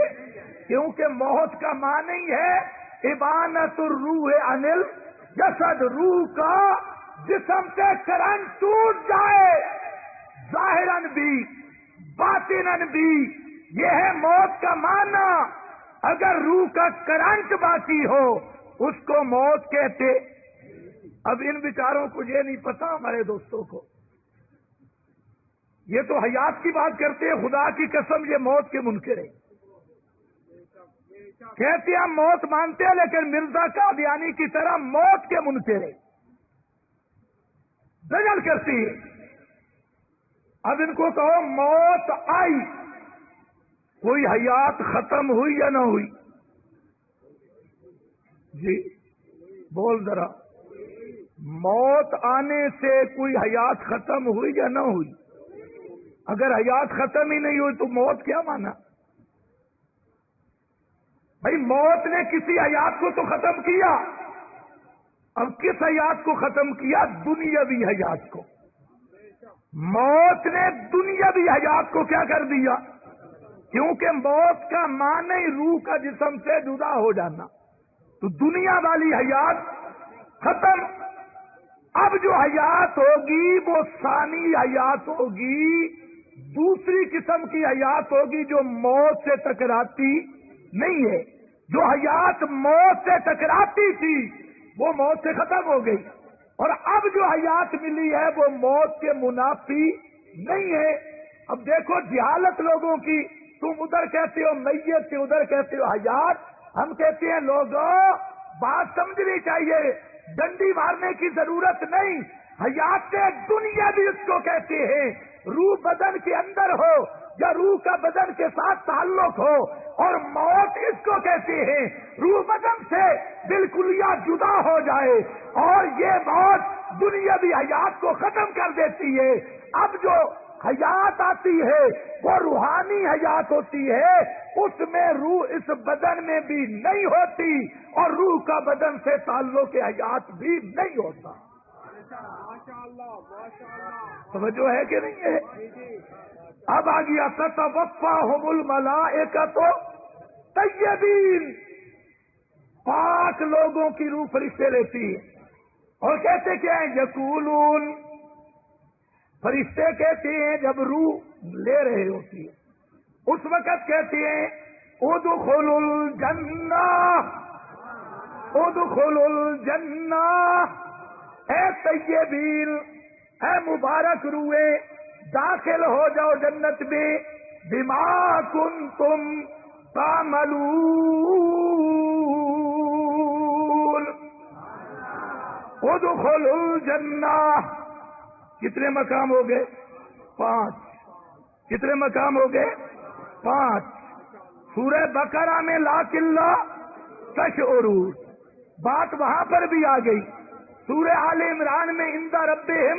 کیونکہ موت کا معنی ہی ہے ابانت الروح عن الجسد، روح کا جسم سے کرنٹ ٹوٹ جائے، ظاہراً بھی باطناً بھی، یہ ہے موت کا معنی۔ اگر روح کا کرنٹ باقی ہو اس کو موت کہتے۔ اب ان بیچاروں کو یہ نہیں پتا، ہمارے دوستوں کو، یہ تو حیات کی بات کرتے ہیں، خدا کی قسم یہ موت کے منکر ہے، کہتے ہیں موت مانتے ہیں لیکن مرزا قادیانی کی طرح موت کے منکر ہے، دجل کرتی ہے۔ اب ان کو کہو موت آئی، کوئی حیات ختم ہوئی یا نہ ہوئی؟ جی بول ذرا، موت آنے سے کوئی حیات ختم ہوئی یا نہ ہوئی؟ اگر حیات ختم ہی نہیں ہوئی تو موت کیا مانا؟ بھائی موت نے کسی حیات کو تو ختم کیا، اب کس حیات کو ختم کیا؟ دنیاوی حیات کو۔ موت نے دنیاوی حیات کو کیا کر دیا؟ کیونکہ موت کا معنی روح کا جسم سے جدا ہو جانا، تو دنیا والی حیات ختم۔ اب جو حیات ہوگی وہ ثانی حیات ہوگی، دوسری قسم کی حیات ہوگی جو موت سے ٹکراتی نہیں ہے۔ جو حیات موت سے ٹکراتی تھی وہ موت سے ختم ہو گئی، اور اب جو حیات ملی ہے وہ موت کے منافی نہیں ہے۔ اب دیکھو جہالت لوگوں کی، تم ادھر کہتے ہو میت کے، ادھر کہتے ہو حیات، ہم کہتے ہیں لوگوں بات سمجھنی چاہیے، ڈنڈی مارنے کی ضرورت نہیں۔ حیات دنیا بھی اس کو کہتے ہیں، روح بدن کے اندر ہو یا روح کا بدن کے ساتھ تعلق ہو، اور موت اس کو کہتے ہیں روح بدن سے بالکلیہ جدا ہو جائے، اور یہ موت دنیاوی حیات کو ختم کر دیتی ہے۔ اب جو حیات آتی ہے وہ روحانی حیات ہوتی ہے، اس میں روح اس بدن میں بھی نہیں ہوتی، اور روح کا بدن سے تعلق حیات بھی نہیں ہوتا۔ توجہ ہے کہ نہیں ہے؟ اب آ گیا تتوفاہم الملائکۃ طیبین، پاک لوگوں کی روح فرشتے لیتی ہے، اور کہتے کیا ہیں؟ یقولون، فرشتے کہتے ہیں جب روح لے رہے ہوتی ہے اس وقت کہتے ہیں ادخلوا الجنہ، ادخلوا الجنہ، اے طیبین، اے مبارک روحیں، داخل ہو جاؤ جنت میں، بما کنتم تعملون، ادخلوا الجنہ۔ کتنے مقام ہو گئے؟ 5۔ کتنے مقام ہو گئے؟ 5۔ سورہ بقرہ میں لاکن لا تشعرون، بات وہاں پر بھی آ گئی۔ سورہ آل عمران میں عند ربہم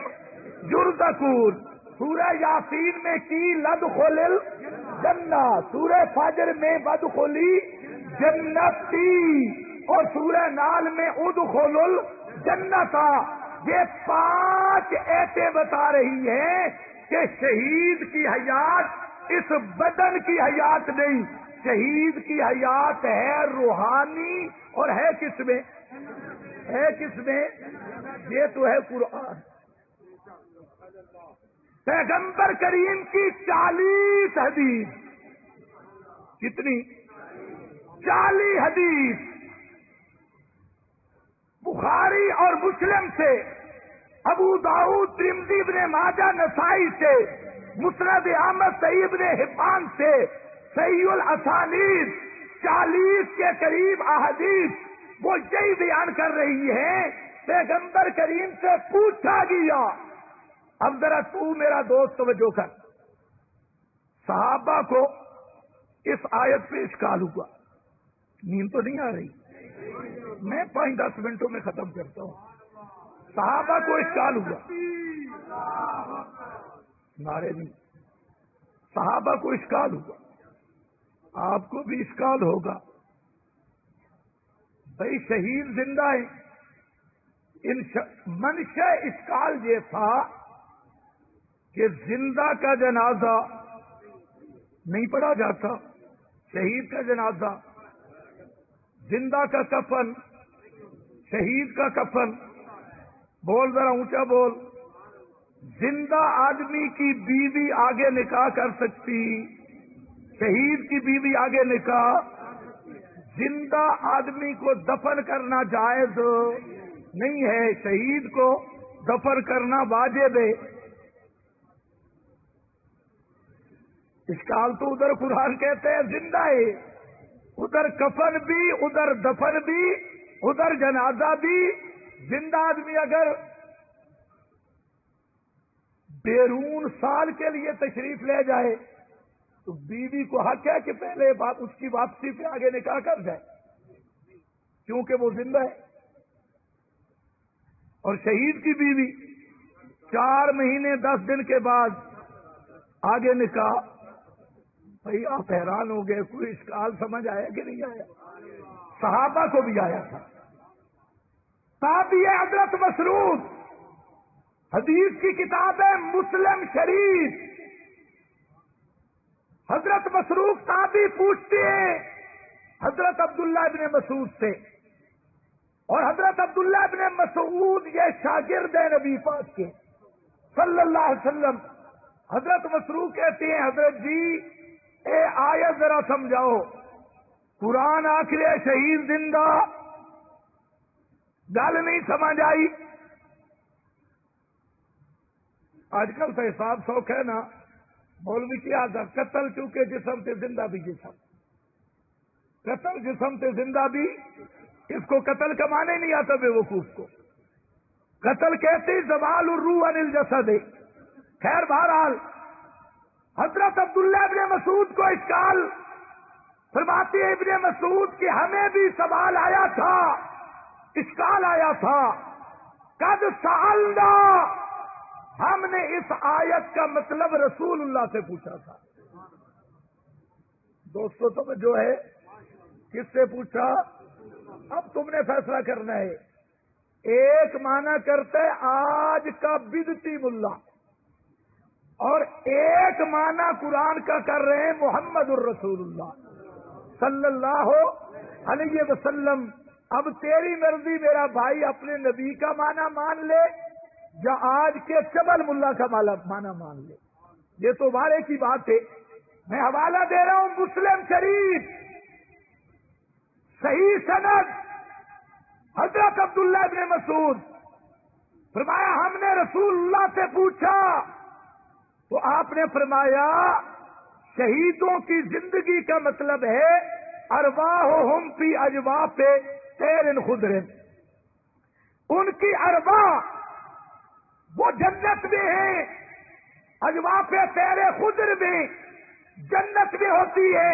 یرزقون، سورہ یاسین میں کی لدخل الجنہ، سورہ فجر میں بدخلی جنتی، اور سورہ نال میں ادخل الجنت۔ یہ 5 ایسے بتا رہی ہیں کہ شہید کی حیات اس بدن کی حیات نہیں، شہید کی حیات ہے روحانی، اور ہے کس میں؟ ہے کس میں؟ یہ تو ہے قرآن۔ پیغمبر کریم کی 40 حدیث، کتنی؟ 40 حدیث، بخاری اور مسلم سے، ابو داؤد، ترمذی، ابن ماجہ، نسائی سے، مسند احمد، صحیح ابن حبان سے، صحیح الاسانید 40 کے قریب احادیث وہ یہی بیان کر رہی ہے، پیغمبر کریم سے پوچھا گیا۔ اب ذرا تو میرا دوست توجہ کر، صحابہ کو اس آیت پہ اشکال ہوا، نیند تو نہیں آ رہی، میں 5-10 منٹوں میں ختم کرتا ہوں۔ صحابہ کو اشکال ہوا، نعرے نہیں، صحابہ کو اشکال ہوا، آپ کو بھی اشکال ہوگا، بھائی شہید زندہ ہے۔ منشا اشکال یہ تھا کہ زندہ کا جنازہ نہیں پڑھا جاتا، شہید کا جنازہ، زندہ کا کفن، شہید کا کفن، بول ذرا اونچا بول، زندہ آدمی کی بیوی آگے نکاح کر سکتی، شہید کی بیوی آگے نکاح، زندہ آدمی کو دفن کرنا جائز نہیں ہے، شہید کو دفن کرنا واجب ہے۔ اشکال تو ادھر قرآن کہتے ہیں زندہ ہے، ادھر کفن بھی، ادھر دفن بھی، ادھر جنازہ بھی۔ زندہ آدمی اگر بیرون سال کے لیے تشریف لے جائے تو بیوی کو حق ہے کہ پہلے اس کی واپسی پہ آگے نکاح کر جائے، کیونکہ وہ زندہ ہے۔ اور شہید کی بیوی 4 مہینے 10 دن کے بعد آگے نکاح۔ بھائی آپ حیران ہو گئے، کوئی اشکال سمجھ آیا کہ نہیں آیا؟ صحابہ کو بھی آیا تھا۔ تابعی حضرت مسعود، حدیث کی کتاب ہے مسلم شریف، حضرت مسعود تابعی پوچھتے ہیں حضرت عبداللہ ابن مسعود سے، اور حضرت عبداللہ ابن مسعود یہ شاگرد ہیں نبی پاک کے صلی اللہ علیہ وسلم۔ حضرت مسعود کہتے ہیں حضرت جی اے آیت ذرا سمجھاؤ، قرآن آخر شہید زندہ، گل نہیں سمجھ آئی۔ آج کل تو حساب سوکھ ہے نا، مولوی کیا تھا، قتل چونکہ جسم سے زندہ بھی جسم، قتل جسم سے زندہ بھی، اس کو قتل کا معنی نہیں آتا بے وقوف کو، قتل کہتے زوال الروح عن الجسد۔ خیر بہرحال حضرت عبداللہ ابن مسعود کو اشکال، فرماتے ہیں ابن مسعود کہ ہمیں بھی سوال آیا تھا، اشکال آیا تھا، قد سألنا، ہم نے اس آیت کا مطلب رسول اللہ سے پوچھا تھا۔ دوستو توجہ ہے، کس سے پوچھا؟ اب تم نے فیصلہ کرنا ہے۔ ایک معنی کرتے آج کا بدعتی ملا، اور ایک معنی قرآن کا کر رہے ہیں محمد الرسول اللہ صلی اللہ علیہ وسلم۔ اب تیری مرضی میرا بھائی، اپنے نبی کا معنی مان لے یا آج کے چبل ملا کا معنی مان لے، یہ تو بارے کی بات ہے۔ میں حوالہ دے رہا ہوں مسلم شریف، صحیح سند، حضرت عبداللہ ابن مسعود فرمایا ہم نے رسول اللہ سے پوچھا تو آپ نے فرمایا شہیدوں کی زندگی کا مطلب ہے ارواحہم فی اجواف طیر خضر، ان کی ارواح وہ جنت میں ہیں، اجواف طیر خضر میں جنت میں ہوتی ہے،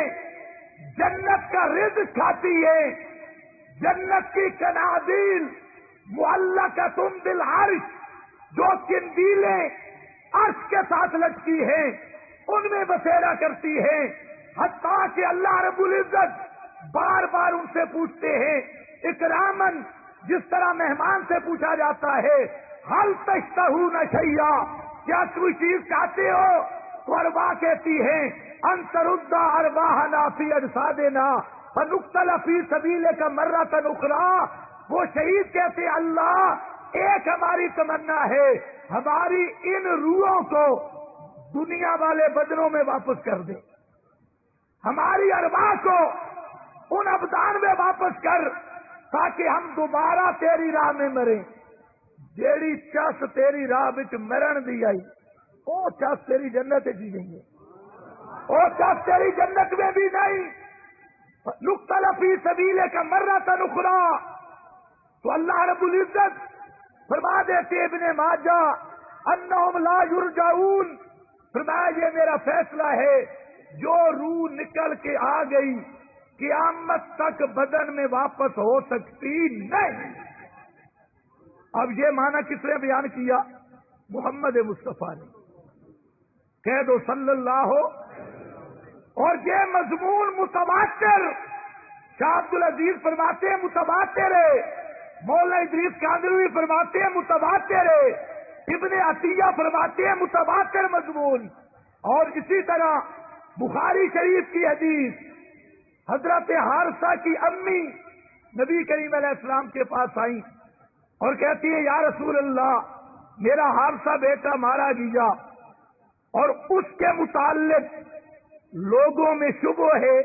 جنت کا رزق کھاتی ہے، جنت کی قنادیل معلقۃ بالعرش، جو قندیلیں عرش کے ساتھ لٹکی ہیں ان میں بسیرا کرتی ہے، حتیٰ کہ اللہ رب العزت بار بار ان سے پوچھتے ہیں اکرامن، جس طرح مہمان سے پوچھا جاتا ہے حل تشتہون شیئا، کیا کوئی چیز چاہتے ہو؟ تو ارواح کہتی ہیں ان ترد ارواحنا فی اجسادنا فنقتل فی سبیلک مرۃ اخری، وہ شہید کہتے ہیں اللہ ایک ہماری تمنا ہے، ہماری ان روحوں کو دنیا والے بدنوں میں واپس کر دے، ہماری ارواح کو ان ابدان میں واپس کر تاکہ ہم دوبارہ تیری راہ میں مریں. جیڑی چس تیری راہ بچ مرن دی آئی وہ چس تیری جنت جی گئی ہے, وہ چس تیری جنت میں بھی نہیں. نقتل فی سبیلے کا مرۃ اخری. تو اللہ رب العزت فرما دیتے ابن ماجہ انہم لا یرجعون, فرمایا یہ میرا فیصلہ ہے, جو روح نکل کے آ گئی قیامت تک بدن میں واپس ہو سکتی نہیں. اب یہ معنی کس نے بیان کیا؟ محمد مصطفیٰ نے. کہہ دو صلی اللہ ہو. اور یہ مضمون متواتر, شاہ عبد العزیز فرماتے ہیں متواتر ہے, مولانا ادریس قادری فرماتے ہیں متواتر ہے, ابن عطیہ فرماتے ہیں متواتر مضمون. اور اسی طرح بخاری شریف کی حدیث, حضرت حارثہ کی امی نبی کریم علیہ السلام کے پاس آئیں اور کہتی ہے یا رسول اللہ میرا حارثہ بیٹا مارا گیا اور اس کے متعلق لوگوں میں شبہ ہے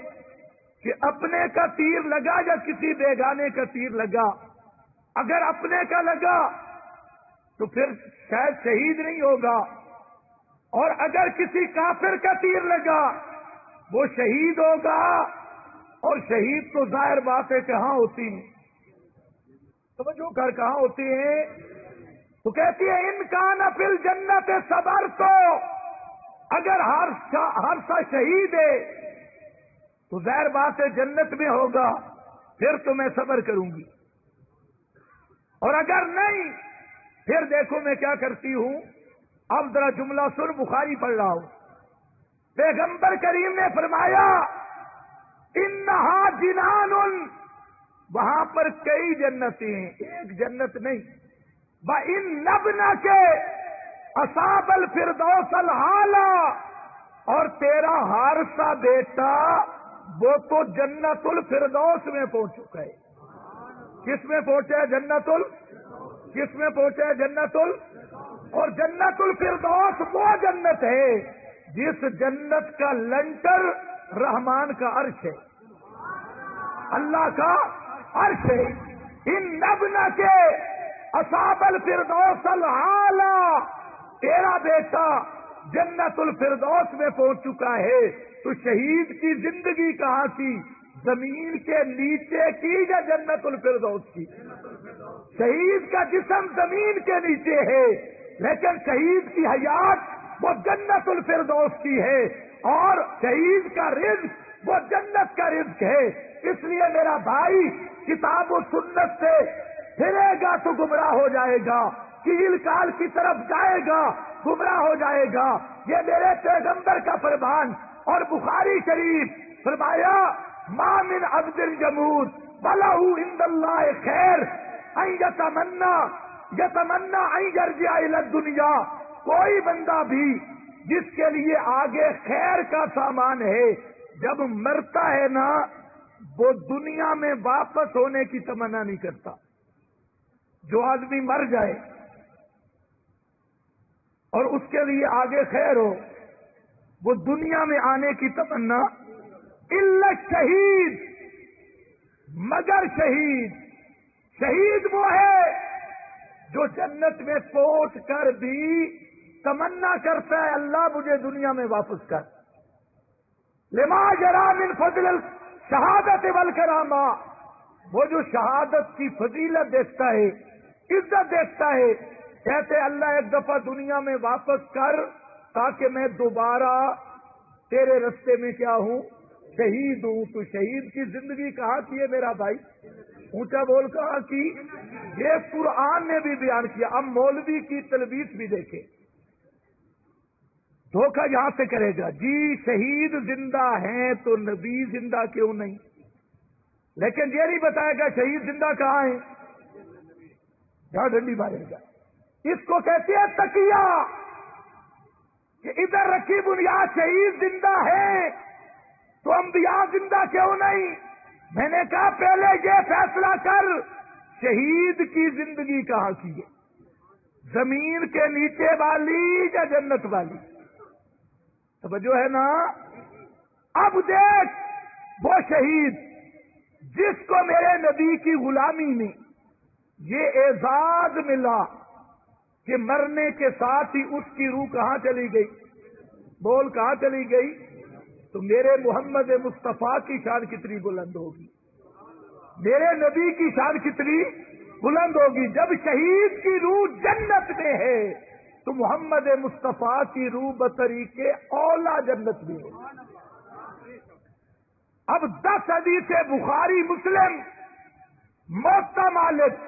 کہ اپنے کا تیر لگا یا کسی بیگانے کا تیر لگا. اگر اپنے کا لگا تو پھر شاید شہید نہیں ہوگا, اور اگر کسی کافر کا تیر لگا وہ شہید ہوگا. اور شہید تو ظاہر بات ہے کہاں ہوتی ہیں, سمجھو کر کہاں ہوتی ہیں. تو کہتی ہے ان کان فی الجنت صبر, تو اگر حارثہ شہید ہے تو ظاہر بات ہے جنت میں ہوگا, پھر تو میں صبر کروں گی. اور اگر نہیں پھر دیکھو میں کیا کرتی ہوں. اب ذرا جملہ سن, بخاری پڑھ رہا ہوں. پیغمبر کریم نے فرمایا انہا جنان, وہاں پر کئی جنتیں ہیں, ایک جنت نہیں. وَإِن نَبْنَكَ أَصَابَ الْفِرْدَوْسَ الْأَعْلَىٰ, اور تیرا حارثہ بیٹا وہ تو جنت الفردوس میں پہنچ چکا ہے. کس میں پہنچا ہے؟ کس میں پہنچا ہے؟ جنت اور جنت الفردوس وہ جنت ہے جس جنت کا لنٹر رحمان کا عرش ہے, اللہ کا عرش ہے. ان نبنا کے اصحاب الفردوس العالی, تیرا بیٹا جنت الفردوس میں پہنچ چکا ہے. تو شہید کی زندگی کہاں کی؟ زمین کے نیچے کی یا جنت الفردوس کی؟ شہید کا جسم زمین کے نیچے ہے, لیکن شہید کی حیات وہ جنت الفردوس کی ہے, اور شہید کا رزق وہ جنت کا رزق ہے. اس لیے میرا بھائی کتاب و سنت سے پھرے گا تو گمراہ ہو جائے گا, کیل کال کی طرف جائے گا گمراہ ہو جائے گا. یہ میرے پیغمبر کا فرمان. اور بخاری شریف فرمایا ما من عبد جمود بلہ عند اللہ خیر ان یتمنا ان یرجع الی الدنیا, کوئی بندہ بھی جس کے لیے آگے خیر کا سامان ہے جب مرتا ہے نا وہ دنیا میں واپس ہونے کی تمنا نہیں کرتا. جو آدمی مر جائے اور اس کے لیے آگے خیر ہو وہ دنیا میں آنے کی تمنا, الا شہید, مگر شہید وہ ہے جو جنت میں پہنچ کر بھی تمنا کرتا ہے اللہ مجھے دنیا میں واپس کر. لما جرى من فضل الشہادت والکرامہ, وہ جو شہادت کی فضیلت دیکھتا ہے, عزت دیکھتا ہے, کہتے اللہ ایک دفعہ دنیا میں واپس کر تاکہ میں دوبارہ تیرے رستے میں کیا ہوں, شہید ہوں. تو شہید کی زندگی کہاں کی ہے میرا بھائی؟ اونچا بول کہاں کی؟ یہ قرآن نے بھی بیان کیا. اب مولوی کی تلبیس بھی دیکھے, دھوکہ یہاں سے کرے گا جی شہید زندہ ہیں تو نبی زندہ کیوں نہیں, لیکن یہ نہیں بتائے گا شہید زندہ کہاں ہیں, کیا ڈنڈی مارے گا. اس کو کہتے ہیں تقیہ, کہ ادھر رکھی بنیاد شہید زندہ ہے تو انبیاء زندہ کیوں نہیں. میں نے کہا پہلے یہ فیصلہ کر شہید کی زندگی کہاں کی ہے, زمین کے نیچے والی یا جنت والی؟ توجہ ہے نا. اب دیکھ وہ شہید جس کو میرے نبی کی غلامی میں یہ اعزاز ملا کہ مرنے کے ساتھ ہی اس کی روح کہاں چلی گئی؟ بول کہاں چلی گئی؟ تو میرے محمد مصطفیٰ کی شان کتنی بلند ہوگی، میرے نبی کی شان کتنی بلند ہوگی۔ جب شہید کی روح جنت میں ہے تو محمد مصطفیٰ کی روح بطریق اولا جنت میں ہے۔ اب 10 حدیث بخاری مسلم موطا مالک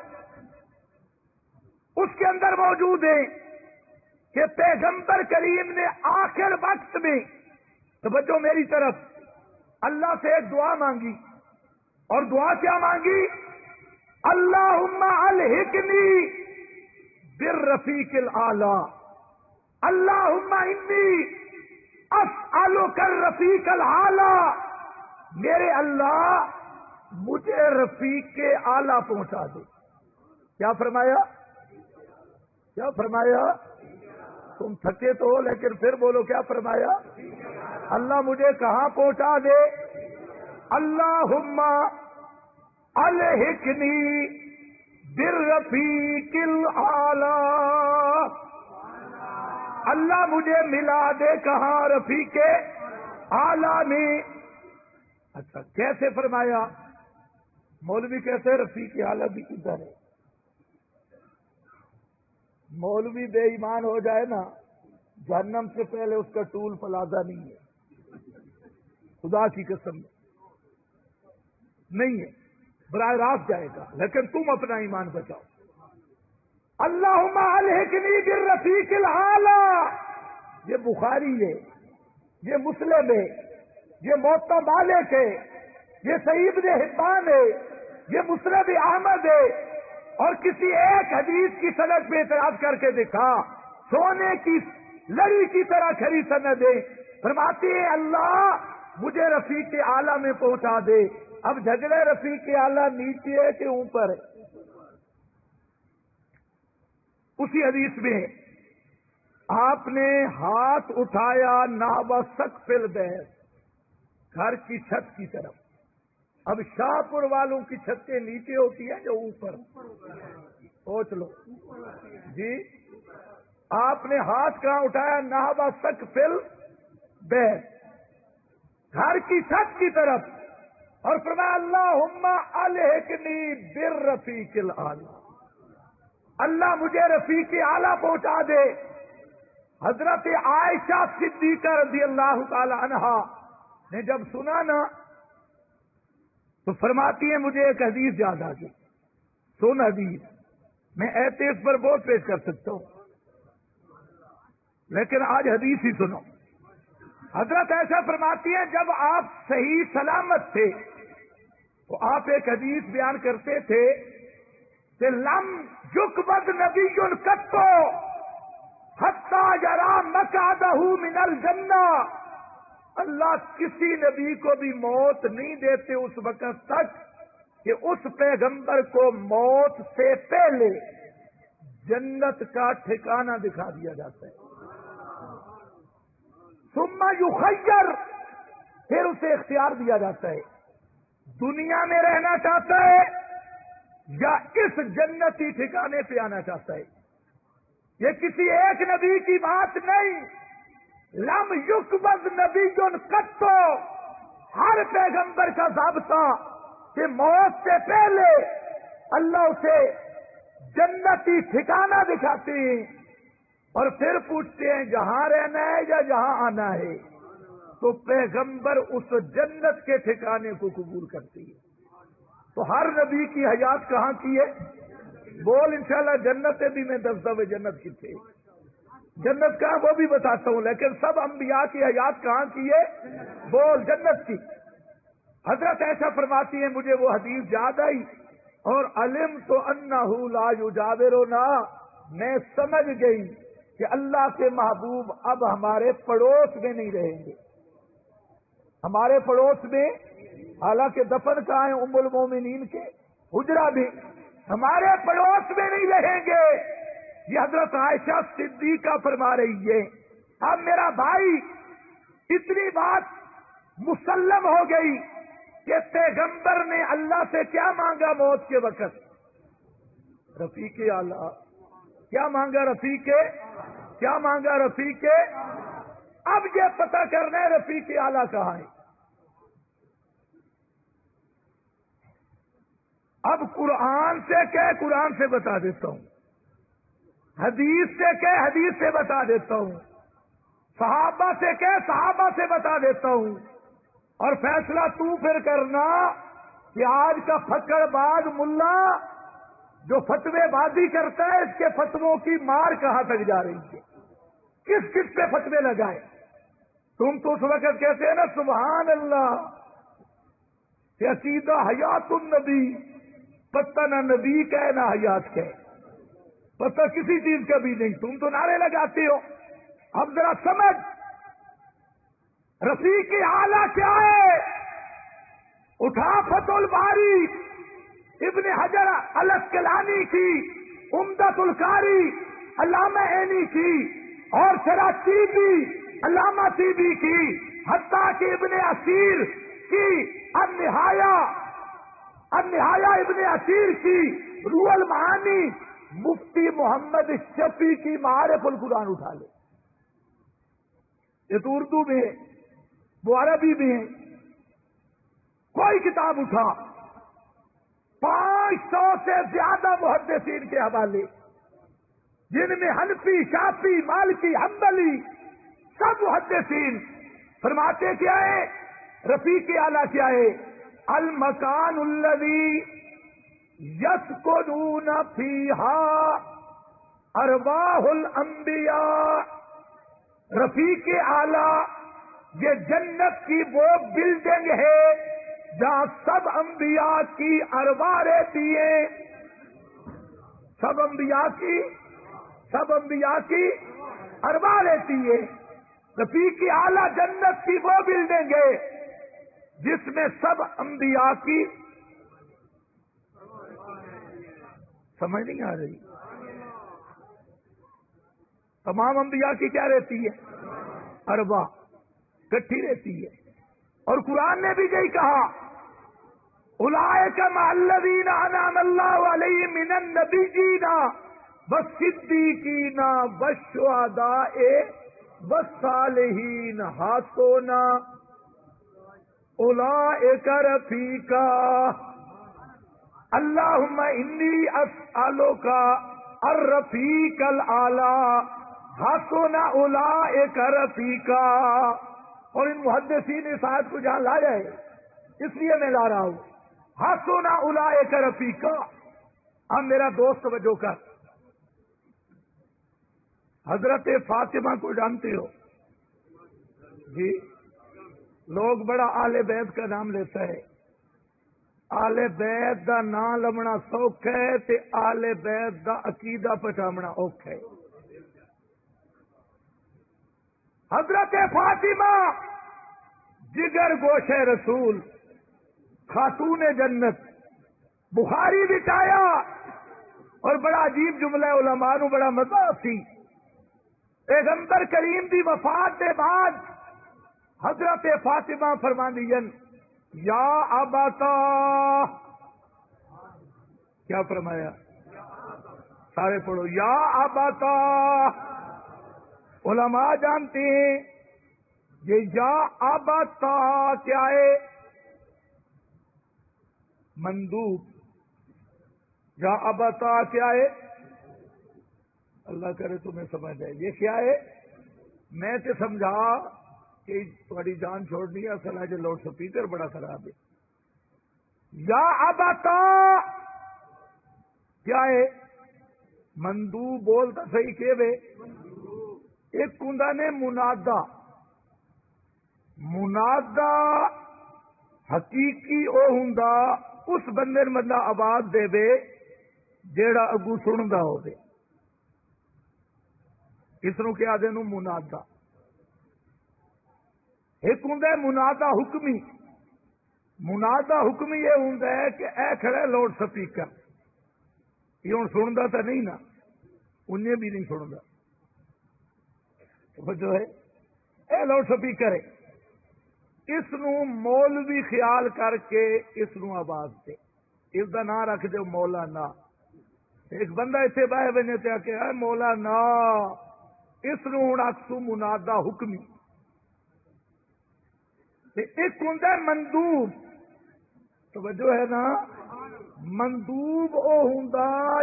اس کے اندر موجود ہے کہ پیغمبر کریم نے آخر وقت میں، توجہ میری طرف، اللہ سے ایک دعا مانگی، اور دعا کیا مانگی؟ اللہم الحقنی بالرفیق الاعلی، اللہم انی اسألک الرفیق الاعلی، میرے اللہ مجھے رفیق اعلی پہنچا دے۔ کیا فرمایا؟ کیا فرمایا؟ تم تھکے تو ہو لیکن پھر بولو کیا فرمایا؟ اللہ مجھے کہاں پہنچا دے؟ اللہم الحقنی بالرفیق الاعلی، اللہ مجھے ملا دے کہاں؟ رفیق اعلی میں۔ اچھا کیسے فرمایا؟ مولوی کہتے ہیں رفیق اعلی بھی کدھر ہے؟ مولوی بے ایمان ہو جائے نا، جہنم سے پہلے اس کا ٹول پلازہ نہیں ہے، خدا کی قسم نہیں ہے، براہ راست جائے گا، لیکن تم اپنا ایمان بچاؤ۔ اللہم الحقنی بالرفیق الاعلی، یہ بخاری ہے، یہ مسلم ہے، یہ موطا مالک ہے، یہ صحیح ابن حبان ہے، یہ مسند احمد ہے، اور کسی ایک حدیث کی سند پہ اعتراض کر کے دکھا، سونے کی لڑی کی طرح کھری سندیں فرماتی ہے اللہ مجھے رفیق اعلیٰ میں پہنچا دے۔ اب جھگڑے رفیق اعلیٰ نیچے ہے کہ اوپر ہے؟ اسی حدیث میں آپ نے ہاتھ اٹھایا نحو سقف البیت، گھر کی چھت کی طرف۔ اب شاہ پور والوں کی چھتیں نیچے ہوتی ہیں جو اوپر؟ سوچ لو جی، آپ نے ہاتھ کہاں اٹھایا؟ نحو سقف البیت، گھر کی چھت کی طرف، اور فرمایا اللہم الحقنی بالرفیق الاعلی، اللہ مجھے رفیق اعلیٰ پہنچا دے۔ حضرت عائشہ صدیقہ رضی اللہ تعالی عنہا نے جب سنا نا تو فرماتی ہیں مجھے ایک حدیث یاد آ گئی، سن حدیث، میں ایتے اس پر بہت پیش کر سکتا ہوں لیکن آج حدیث ہی سنو۔ حضرت ایسا فرماتی ہیں جب آپ صحیح سلامت تھے تو آپ ایک حدیث بیان کرتے تھے کہ لم یقبض نبی قط حتی یری مقعدہ من الجنہ، اللہ کسی نبی کو بھی موت نہیں دیتے اس وقت تک کہ اس پیغمبر کو موت سے پہلے جنت کا ٹھکانہ دکھا دیا جاتا ہے۔ ثم یخیر، پھر اسے اختیار دیا جاتا ہے، دنیا میں رہنا چاہتا ہے یا اس جنتی ٹھکانے پہ آنا چاہتا ہے۔ یہ کسی ایک نبی کی بات نہیں، لم یقبض نبی قط، ہر پیغمبر کا ضابطہ کہ موت سے پہلے اللہ اسے جنتی ٹھکانہ دکھاتے ہیں اور پھر پوچھتے ہیں جہاں رہنا ہے یا جہاں آنا ہے، تو پیغمبر اس جنت کے ٹھکانے کو قبول کرتی ہے۔ تو ہر نبی کی حیات کہاں کی ہے؟ بول انشاءاللہ جنت بھی میں دستا ہوئے جنت کی تھے، جنت کہاں وہ بھی بتاتا ہوں، لیکن سب انبیاء کی حیات کہاں کی ہے؟ بول جنت کی۔ حضرت ایسا فرماتی ہیں مجھے وہ حدیث یاد آئی اور علمت انہ لا یجاورنا، میں سمجھ گئی کہ اللہ کے محبوب اب ہمارے پڑوس میں نہیں رہیں گے، ہمارے پڑوس میں، حالانکہ دفن کہاں ہیں ام المومنین کے حجرہ بھی، ہمارے پڑوس میں نہیں رہیں گے۔ یہ حضرت عائشہ صدیقہ فرما رہی ہے۔ اب میرا بھائی اتنی بات مسلم ہو گئی کہ پیغمبر نے اللہ سے کیا مانگا موت کے وقت؟ رفیق اعلیٰ. کیا مانگا؟ کیا مانگا؟ رفیق. اب یہ پتہ کرنا ہے رفیق اعلیٰ کہاں ہے. اب قرآن سے کہ قرآن سے بتا دیتا ہوں، حدیث سے کہ حدیث سے بتا دیتا ہوں، صحابہ سے کہ صحابہ سے بتا دیتا ہوں، اور فیصلہ تو پھر کرنا کہ آج کا پھکڑ باز ملا جو فتوے بازی کرتا ہے اس کے فتووں کی مار کہاں تک جا رہی ہے، کس کس پہ فتوے لگائے. تم تو اس وقت کہتے ہیں نا سبحان اللہ کہ عقیدہ حیات النبی، پتہ نہ نبی کا ہے نہ حیات کا ہے، پتہ کسی چیز کا بھی نہیں. تم تو نعرے لگاتے ہو. اب ذرا سمجھ رفیق اعلیٰ کیا ہے. اٹھا فتح الباری ابن حجر الاسقلانی کی، عمدۃ القاری علامہ عینی کی، اور سرا طیبی علامہ طیبی کی، حتیٰ کہ ابن اسیر کی النہایہ ابن اسیر کی، روح المعانی مفتی محمد شفیع کی معارف القرآن اٹھا لے. یہ تو اردو میں ہے، وہ عربی میں ہے. کوئی کتاب اٹھا، 500 سے زیادہ محدثین کے حوالے، جن میں حنفی، شافعی، مالکی، حنبلی، سب محدثین فرماتے کیا ہے؟ رفیق اعلیٰ کیا ہے؟ المکان الذی یسکنون فیہا ارواح الانبیاء. رفیق اعلیٰ یہ جنت کی وہ بلڈنگ ہے جہاں سب انبیاء کی ارواح رہتی ہے. سب انبیاء کی ارواح رہتی ہے. رفیق اعلیٰ جنت کی وہ بلڈنگ ہے جس میں سب انبیاء کی، سمجھ نہیں آ رہی؟ تمام انبیاء کی کیا رہتی ہے؟ ارواح کٹھی رہتی ہے. اور قرآن نے بھی یہی کہا اولئک مع الذین انعم اللہ علیہم من النبیین والصدیقین والشہداء والصالحین حسن اولئک رفیقا. اللہم انی اسألک الرفیق الاعلی حسن اولئک رفیقا. اور ان محدثین اس آیت کو جہاں لایا ہے اس لیے میں لا رہا ہوں، حسن اولئک رفیقا. اب میرا دوست توجہ کر، حضرت فاطمہ کو جانتے ہو جی؟ لوگ بڑا آل بیت کا نام لیتا ہے. آل بیت دا نام لمنا سوکھ ہے تے آل بیت دا عقیدہ پچھامنا اوکھ ہے. حضرت فاطمہ جگر گوشے رسول، خاتون جنت، بخاری بٹایا. اور بڑا عجیب جملہ علماء نو بڑا مزہ سی. پیغمبر کریم دی وفات کے بعد حضرت فاطمہ فرماندین یا اباتا، کیا فرمایا؟ سارے پڑھو یا اباتا. علماء جانتے ہیں یہ یا اباتا کیا ہے؟ مندوب. یا اباتا کیا ہے؟ اللہ کرے تمہیں سمجھ آئے. یہ کیا ہے؟ میں تے سمجھا کہ تھوڑی جان چھوڑنی ہے، اصل ہے جو لاؤڈ سپیکر بڑا خراب ہے. یا اباتا کیا ہے؟ مندوب. بولتا صحیح کہ بے ایک کندا نے منادا. منادا حقیقی او ہوندا اس بندے نے بندہ آواز دے بے جیڑا اگو سندا ہوے. اس نو کیا دے نو منادا. ایک ہوندا ہے منادا حکمی. منادا حکمی یہ ہوندا ہے کہ اے کھڑا لاؤڈ سپیکر، یہ ہوں سندا تو نہیں نا، انہیں بھی نہیں سندا. جو ہے اے لاؤڈ سپیکر ہے. اس نو مولوی خیال کر کے اس نو آواز دے، اس دا نام رکھ دو مولانا۔ ایک بندہ اتنے بہ بنے تے کہ اے مولانا، اس نو ہوں اکسو منادا حکمی۔ ایک ہوں مندوب، توجہ ہے نا، مندوب او ہوں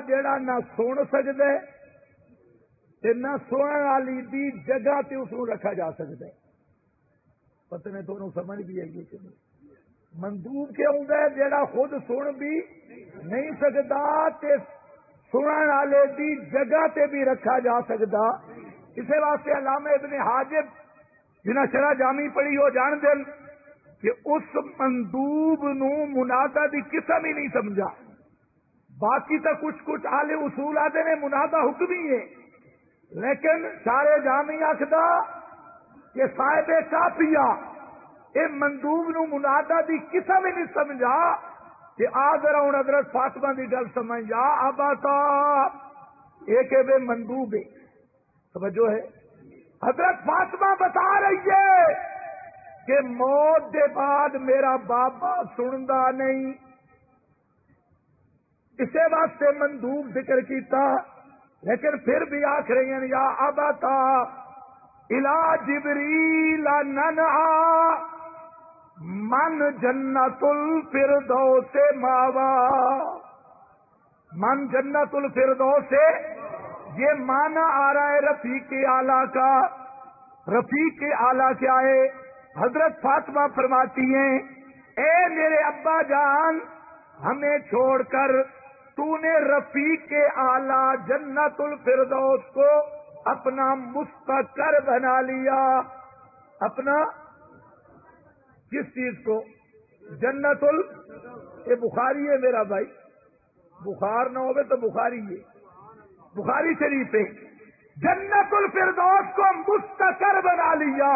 جڑا نہ سن سکدے تے نہ سننے والی دی جگہ تے اس نو رکھا جا سکتا ہے۔ پتہ نہیں تو سمجھ بھی آئیے کہ نہیں۔ مندوب کیا ہوں جڑا خود سن بھی نہیں سکتا تے سننے والے دی جگہ تے بھی رکھا جا سکتا۔ اسی واسطے علامہ ابن حاجب جنہیں شرح جامی پڑھی ہو جان دن کہ اس مندوب نو منادا دی قسم ہی نہیں سمجھا۔ باقی تو کچھ اہل اصول آتے نے منادا حکمی ہے، لیکن سارے جامی آخدا کہ صاحب کافیہ اے مندوب نو منادا دی قسم ہی نہیں سمجھا کہ آدر ہوں حضرت فاطمہ دی گل سمجھ جا آباتا ایک بے مندوب ہے۔ توجہ ہے، حضرت فاطمہ بتا رہی ہے کہ موت دے بعد میرا بابا سندا نہیں، اسے واسطے مندوب ذکر کیتا، لیکن پھر بھی آخ رہی ہیں یا ابتا الا جبریل ننعا من جنت الفردوس ماوا، من جنت الفردوس، یہ معنی آ رہا ہے رفیق اعلیٰ کا۔ رفیق اعلیٰ کیا ہے؟ حضرت فاطمہ فرماتی ہیں اے میرے ابا جان، ہمیں چھوڑ کر تو نے رفیق اعلیٰ جنت الفردوس کو اپنا مستقر بنا لیا۔ اپنا کس چیز کو؟ جنت یہ بخاری ہے میرا بھائی، بخار نہ ہوئے تو بخاری ہے، بخاری شریف ہے، جنت الفردوس کو مستقر بنا لیا۔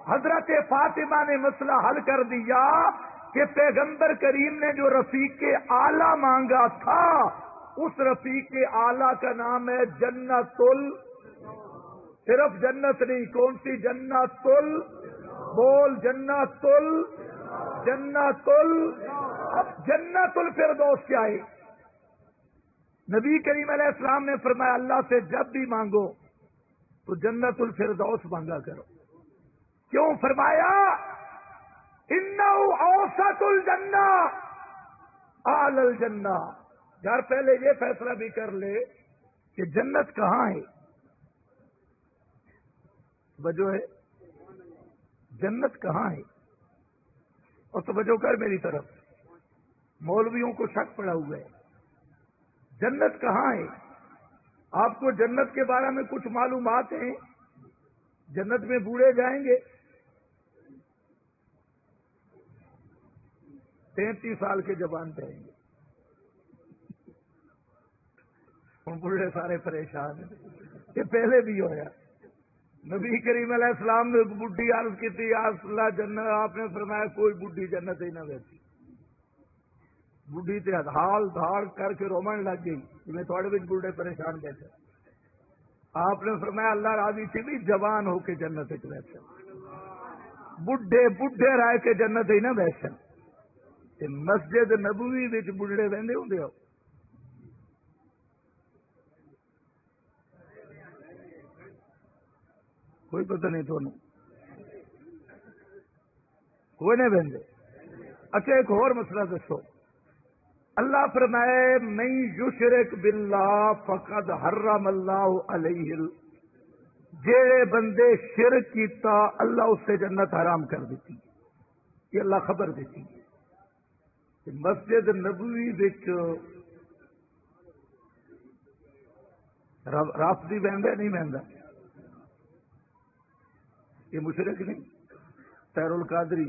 حضرت فاطمہ نے مسئلہ حل کر دیا کہ پیغمبر کریم نے جو رفیق اعلیٰ مانگا تھا اس رفیق اعلیٰ کا نام ہے جنت صرف جنت نہیں، کون سی جنت بول جنت اب جنت الفردوس کیا ہے؟ نبی کریم علیہ السلام نے فرمایا اللہ سے جب بھی مانگو تو جنت الفردوس مانگا کرو۔ کیوں فرمایا؟ انہ اوسط الجنہ اعلی الجنہ۔ یار پہلے یہ فیصلہ بھی کر لے کہ جنت کہاں ہے۔ توجہ ہے، جنت کہاں ہے؟ اور توجہ کر میری طرف، مولویوں کو شک پڑا ہوا ہے، جنت کہاں ہے؟ آپ کو جنت کے بارے میں کچھ معلومات ہیں؟ جنت میں بوڑھے جائیں گے، 33 سال کے جوان رہیں گے۔ ہوں بوڑھے سارے پریشان ہیں، یہ پہلے بھی ہوا۔ نبی کریم علیہ السلام نے بڈھی عرض کی تھی یا رسول اللہ جنت، آپ نے فرمایا کوئی بڈھی جنت ہی نہ ویسی۔ بڈھی تے ہال دھاڑ کر کے رومن لگ گئی، میں تھوڑے بھی بوڑھے پریشان بیٹھے۔ آپ نے فرمایا اللہ راضی تھی بھی جوان ہو کے جنت ایک ویسے، بڈھے رہ کے جنت ہی نہ ویسے۔ مسجد نبوی وچ بڈھے وہدے ہوں ہو، کوئی پتہ نہیں تھانوں، کوئی نہیں وہدے۔ اچھا ایک اور مسئلہ دسو، اللہ فرمائے من یشرک باللہ فقد حرم اللہ علیہ، جیڑے بندے شرک کیتا اللہ اس سے جنت حرام کر دیتی۔ یہ اللہ خبر دیتی کہ مسجد نبوی وچ رافضی بہندا نہیں بہندا، یہ مشرک نہیں، طاہر القادری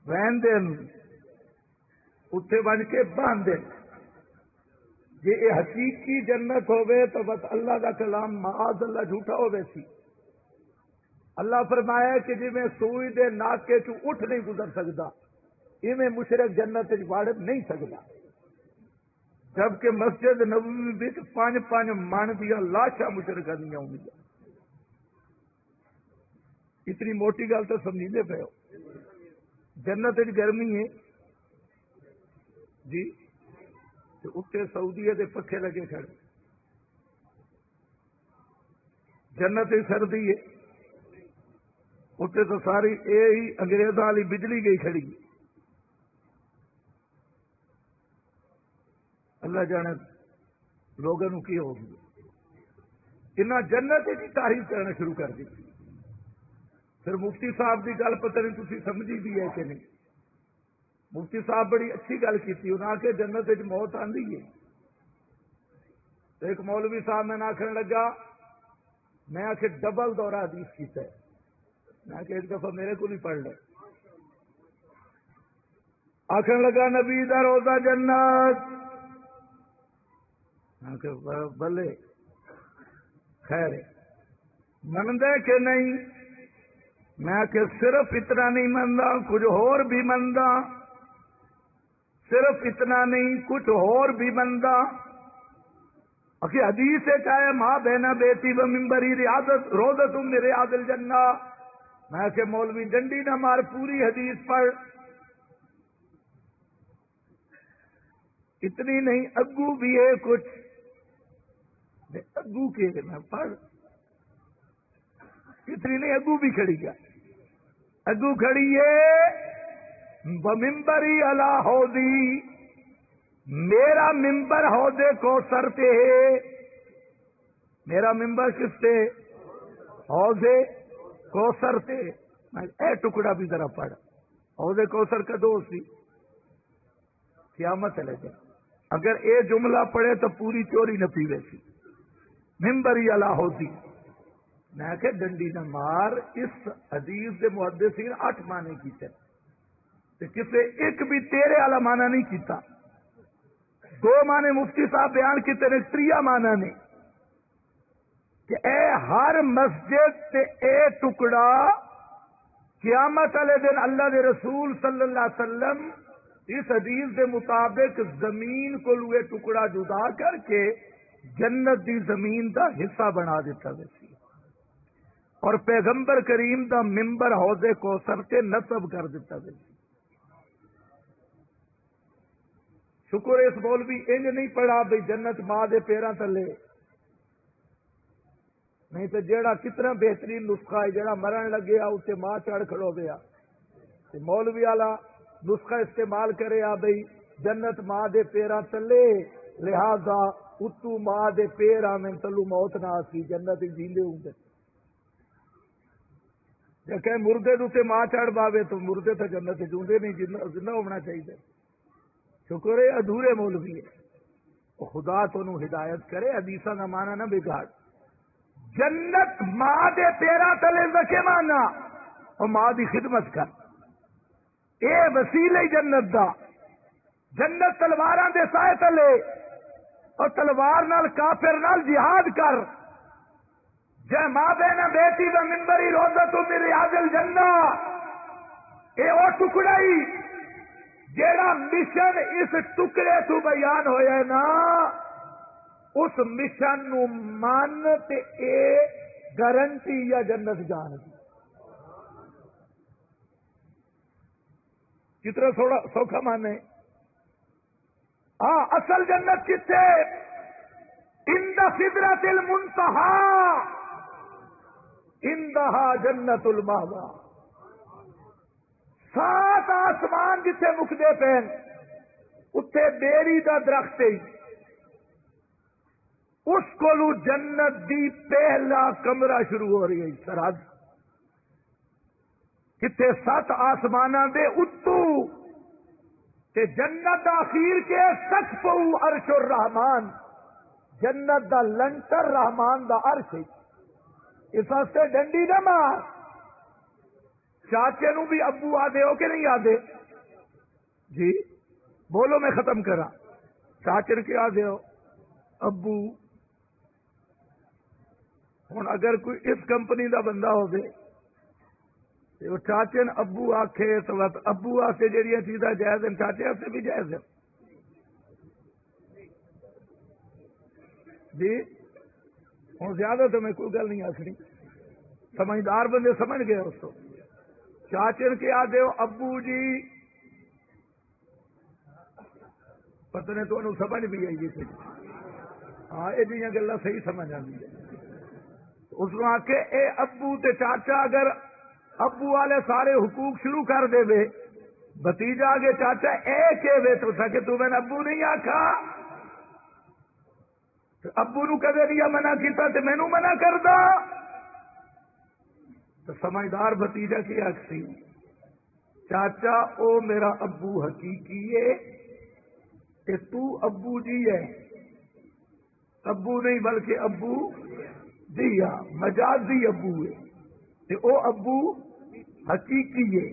وہندے اتنے بن کے باندھے۔ جی یہ حقیقی جنت ہوئے تو بس اللہ کا کلام معاذ اللہ جھوٹا ہوئے سی۔ اللہ فرمایا کہ جی میں سوئی دے ناکے چو اٹھ نہیں گزر سکتا، میں مشرک جنت وڑ نہیں سکتا، جبکہ مسجد نبوی وچ 5 من دیا لاشاں مشرکاں دیا ہوں۔ اتنی موٹی گل تو سمجھتے پے ہو. جنت گرمی ہے جی، اتنے سعودی دے پکھے لگے کھڑے. جنت سردی ہے، اتنے تو ساری یہی انگریزوں والی بجلی گئی کھڑی. اللہ جانے لوگوں کی ہوگی. انہیں جنت کی تعریف کرنا شروع کر دی. پھر مفتی صاحب کی گل پتہ نہیں تھی سمجھی بھی ہے کہ نہیں. مفتی صاحب بڑی اچھی گل کی تھی، انہوں نے کہ جنت موت آندی ہے. ایک مولوی صاحب میں آخر لگا، میں آ کے ڈبل دورہ حدیث کیتا ہے. میں کہ ایک دفعہ میرے کو نہیں پڑھ لے. آخر لگا نبی دا روزہ جنت. میں کہ بلے خیر مندا کہ نہیں. میں کہ صرف اتنا نہیں مندا، کچھ اور بھی مندا. صرف اتنا نہیں، کچھ اور بھی مندا. اکی حدیث سے چاہے ماں بہنا بیٹی و ممبری ریاضت روزت من ریاض الجنہ. میں کہ مولوی ڈنڈی نہ مار، پوری حدیث پڑھ. اتنی نہیں اگو بھی ہے کچھ. اگو کے میں پڑھ. اتنی نہیں اگو بھی کھڑی گیا. اگو کھڑی ہے بممبری علی حوضی، میرا ممبر حوض کوثر پہ ہے. میرا ممبر کس پہ؟ حوض کوثر پہ. میں اے ٹکڑا بھی ذرا پڑھ. حوض کوثر کا دوست سی قیامت لے جائے. اگر اے جملہ پڑھے تو پوری چوری نہ پیوے سی. ممبری علی حوضی. میں کہ ڈنڈی نہ مار. اس حدیث دے محدثین 8 معنی کیتے، کسے ایک بھی تیرے والا معنی نہیں کیتا. 2 معنی مفتی صاحب بیان کیتے نے، 3 معنی نے کہ اے ہر مسجد تے اے ٹکڑا قیامت والے دن اللہ دے رسول صلی اللہ علیہ وسلم اس حدیث دے مطابق زمین کو لوے ٹکڑا جدا کر کے جنت دی زمین دا حصہ بنا دیتا ویسی، اور پیغمبر کریم دا ممبر حوض کوثر تے نصب کر دیتا ویسی. شکر اس مولوی انج نہیں پڑھا بھئی جنت ماں دے پیراں تلے. نہیں تو جیڑا کتنا بہترین نسخہ ہے، جیڑا مرن لگے اسے ماں چڑھ کھڑو گیا. مولوی والا نسخہ استعمال کرے بھئی جنت ماں دے پیراں تلے، لہذا اتو ماں دے پیر آمن تلو موت نہ آسی، جنت جیندے ہوں گے. جب کہ مردے دوتے ماں چڑھ باوے تو مردے تو جنت جوندے نہیں، زندہ ہونا چاہیے. شکر ہے ادھورے مولوی ہے. خدا تو انہوں ہدایت کرے، حدیثہ نہ مانا نہ بگاڑ. جنت ماں دے پیرا تلے زکے مانا اور ماں دی خدمت کر. اے وسیلے جنت دا. جنت تلواراں دے سائے تلے، اور تلوار نال کافر نال جہاد کر. جے ماں بہنا بیٹی دا منبری روزت من ریاض الجنہ. اے او ٹکڑا ہی جیڑا مشن اس ٹکڑے تو بیان ہویا ہے نا، اس مشن نو مان تے اے گارنٹی یا جنت جان دی. کتنا سوکھا مانے. ہاں اصل جنت کتے؟ عند سدرۃ المنتہی، عندہا جنت المأوی. 7 آسمان جتھے مکدے پین اتھے بیری دا درخت ہی، اس کو جنت دی پہلا کمرہ شروع ہو رہی ہے. سرحد کتنے 7 آسمانہ دے اتو تے جنت اخیر کے سچ پو عرش الرحمان. جنت دا لنٹر رحمان دا عرش ہے. اس واسطے ڈنڈی نہ مار. چاچے نو بھی ابو آدھے ہو کہ نہیں آدھے؟ جی بولو میں ختم کرا. چاچے نے کیا آدھے ہو؟ ابو. ہوں اگر کوئی اس کمپنی دا بندہ ہو گئے وہ چاچے نے ابو آکھے تو ابو آستے جہاں چیزاں جائز ہیں چاچے آستے بھی جائز ہیں. جی ہوں زیادہ تو میں کوئی گل نہیں آخری. سمجھدار بندے سمجھ گئے اس کو چاچن کے آدھے ہو ابو جی پتہ نے تو انہوں سمجھ بھی آئی تھی ہاں یہ گلا صحیح سمجھ آتی ہے اس کو آ کے اے ابو تے چاچا اگر ابو والے سارے حقوق شروع کر دے وے بتیجا آگے چاچا اے کہ وے تو کہ تو میں نے ابو نہیں آکھا ابو نو کدے نہیں منع کیتا تے مینوں منع کردا تو سمجھدار بتیجا کی آخسی چاچا او میرا ابو حقیقی ہے کہ تو ابو جی ہے ابو نہیں بلکہ ابو دیا مجازی ابو ہے تے او ابو حقیقی ہے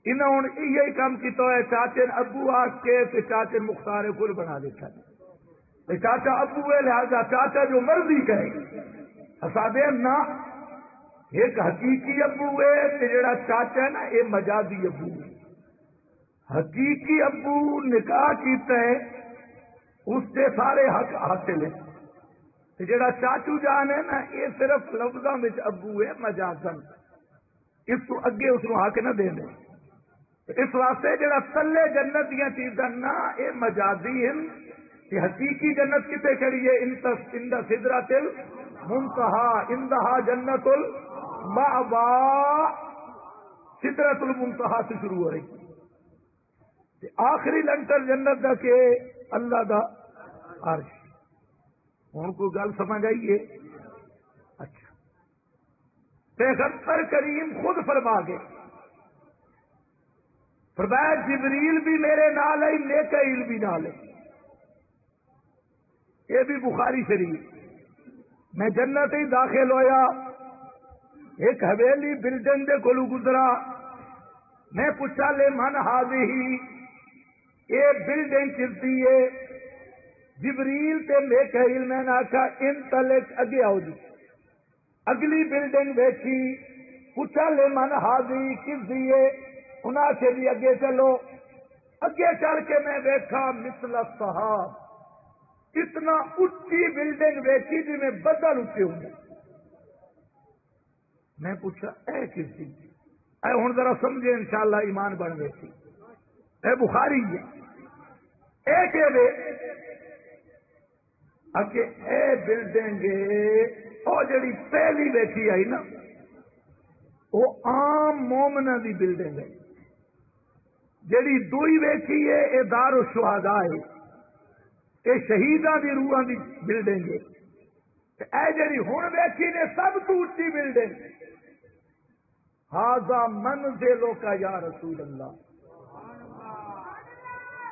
انہوں نے یہی کام کیتا ہے چاچے ابو آ کے تے چاچے مختار کل بنا دیتا ہے چاچا ابو ہے لہذا چاچا جو مرضی کہے حسابے نہ ایک حقیقی ابو ہے تے جڑا چاچا ہے نا یہ مجازی ابو ہے حقیقی ابو نکاح کیتا ہے اس سے سارے حق حاصل ہیں جڑا چاچو جان ہے نا یہ صرف لفظوں میں ابو ہے مجازن اس کو اگے اس کو حق نہ دے دیں اس واسطے جڑا تلے جنت دیا چیزاں نا یہ مجازی ہیں کہ حقیقی جنت کتے کھڑی ہے اندا سدرۃ المنتہا اندہا جنت المأوا سدرۃ المنتہا سے شروع ہو رہی آخری لنٹر جنت دا کہ اللہ دا عرش ہوں کو گل سمجھ آئیے اچھا پیغمبر کریم خود فرما گئے فرمایا جبریل بھی میرے نال ہے میکائیل بھی نال ہے یہ بھی بخاری شریف میں جنت ہی داخل ہویا ایک حویلی بلڈنگ دے کولو گزرا میں پوچھا لے من ہاذی یہ بلڈنگ کتنی ہے جبریل تے میکائیل میں نے آخا انطلق اگے آؤ جی اگلی بلڈنگ دیکھی پوچھا لے من ہاذی کس دیے انہاں سے بھی اگے چلو اگے چل کے میں دیکھا مثل الصحاب اتنا اچھی بلڈنگ دیکھی جی میں بدل اٹھے ہوں میں پوچھا اے کس دی اے ہوں ذرا سمجھے انشاءاللہ ایمان بن گئی تھی اے بخاری ہے اے کہ دے اگے اے بلڈنگ او جڑی پہلی بیٹھی آئی نا وہ عام مومنا دی بلڈنگ ہے جڑی دوئی بیٹھی ہے یہ دار الشہداء ہے یہ شہیداں دی روحاں دی بلڈنگ ہے اے جڑی ہن بیٹھی نے سب تو اونچی بلڈنگ ھذا منزلک یا رسول اللہ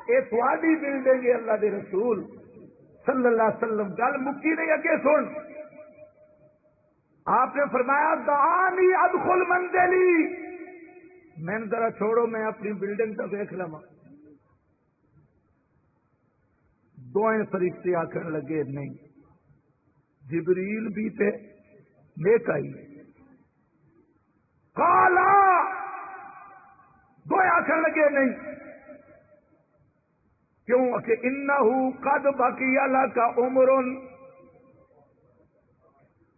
یہ تھوڑی بلڈنگ ہے اللہ دے رسول صلی اللہ علیہ وسلم گل مکی نہیں اگے سن آپ نے فرمایا دعانی ادخل منزلی میں نے ذرا چھوڑو میں اپنی بلڈنگ تک دیکھ لوا دوئیں فرشتے آخر لگے نہیں جبریل بھی تے میکائیل کالا دوئیں آخر لگے نہیں کیوں کہ انہو قد بقی لک عمر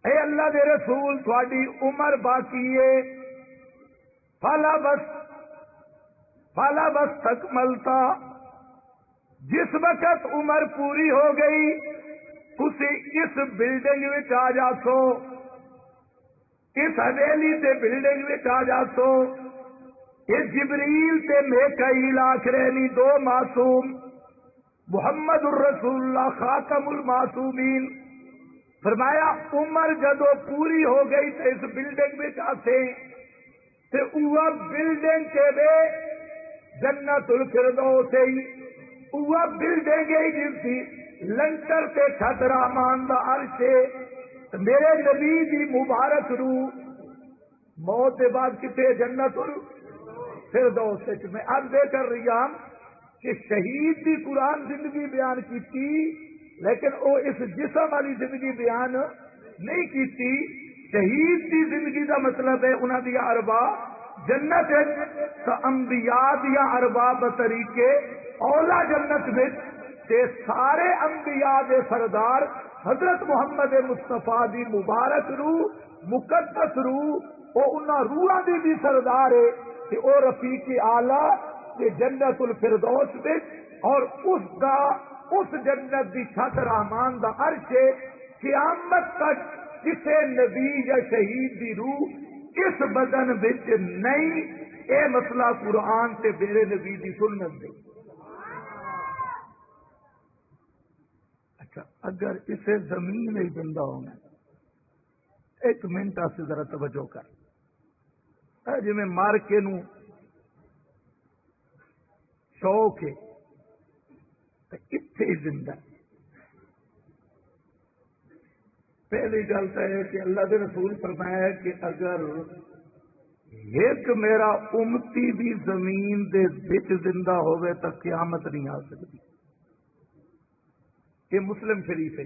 اے اللہ دے رسول تھوڑی عمر باقی ہے فلا بس تکملتا جس وقت عمر پوری ہو گئی تسی اس بلڈنگ میں آ جاسو اس حویلی تے بلڈنگ میں آ جاسو یہ جبریل تے میکائیل آخرینی دو معصوم محمد الرسول اللہ خاتم المعصومین فرمایا عمر جدو پوری ہو گئی تو اس بلڈنگ میں آتے تے اوہ بلڈنگ کے بے جنت الفردوس اوہ بلڈنگ ہی جس تھی لنٹر تے چھت رحمان دا عرش میرے نبی دی مبارک روح موت کے بعد کتے جنت الفردوس میں اب دے کر رہی ہوں کہ شہید دی قرآن زندگی بیان کی تھی لیکن وہ اس جسم والی زندگی بیان نہیں کی تھی شہید دی زندگی کا مطلب ہے انہوں دیا ارباب جنت انبیاء دیا ارباب طریقے اولا جنت میں تے سارے انبیاء دے سردار حضرت محمد مصطفیٰ دی مبارک روح مقدس روح وہ انہاں روحاں دی بھی سردار ہے کہ او رفیق اعلی کہ جنت الفردوس وچ، اور اس جنت دی چھت رحمان دا عرش ہے۔ قیامت تک کسے نبی یا شہید دی روح اس بدن وچ نہیں، اے مسئلہ قرآن تے میرے نبی دی سنت دے۔ اچھا، اگر اسے زمین میں زندہ ہونا، ایک منٹ سے ذرا توجہ کر، جی میں مار کے نو شوق ہے تو اتنے زندہ۔ پہلی گل تو ہے کہ اللہ کے رسول فرمایا ہے کہ اگر ایک میرا امتی بھی زمین دے وچ زندہ ہوئے تو قیامت نہیں آ سکتی۔ یہ مسلم شریف ہے۔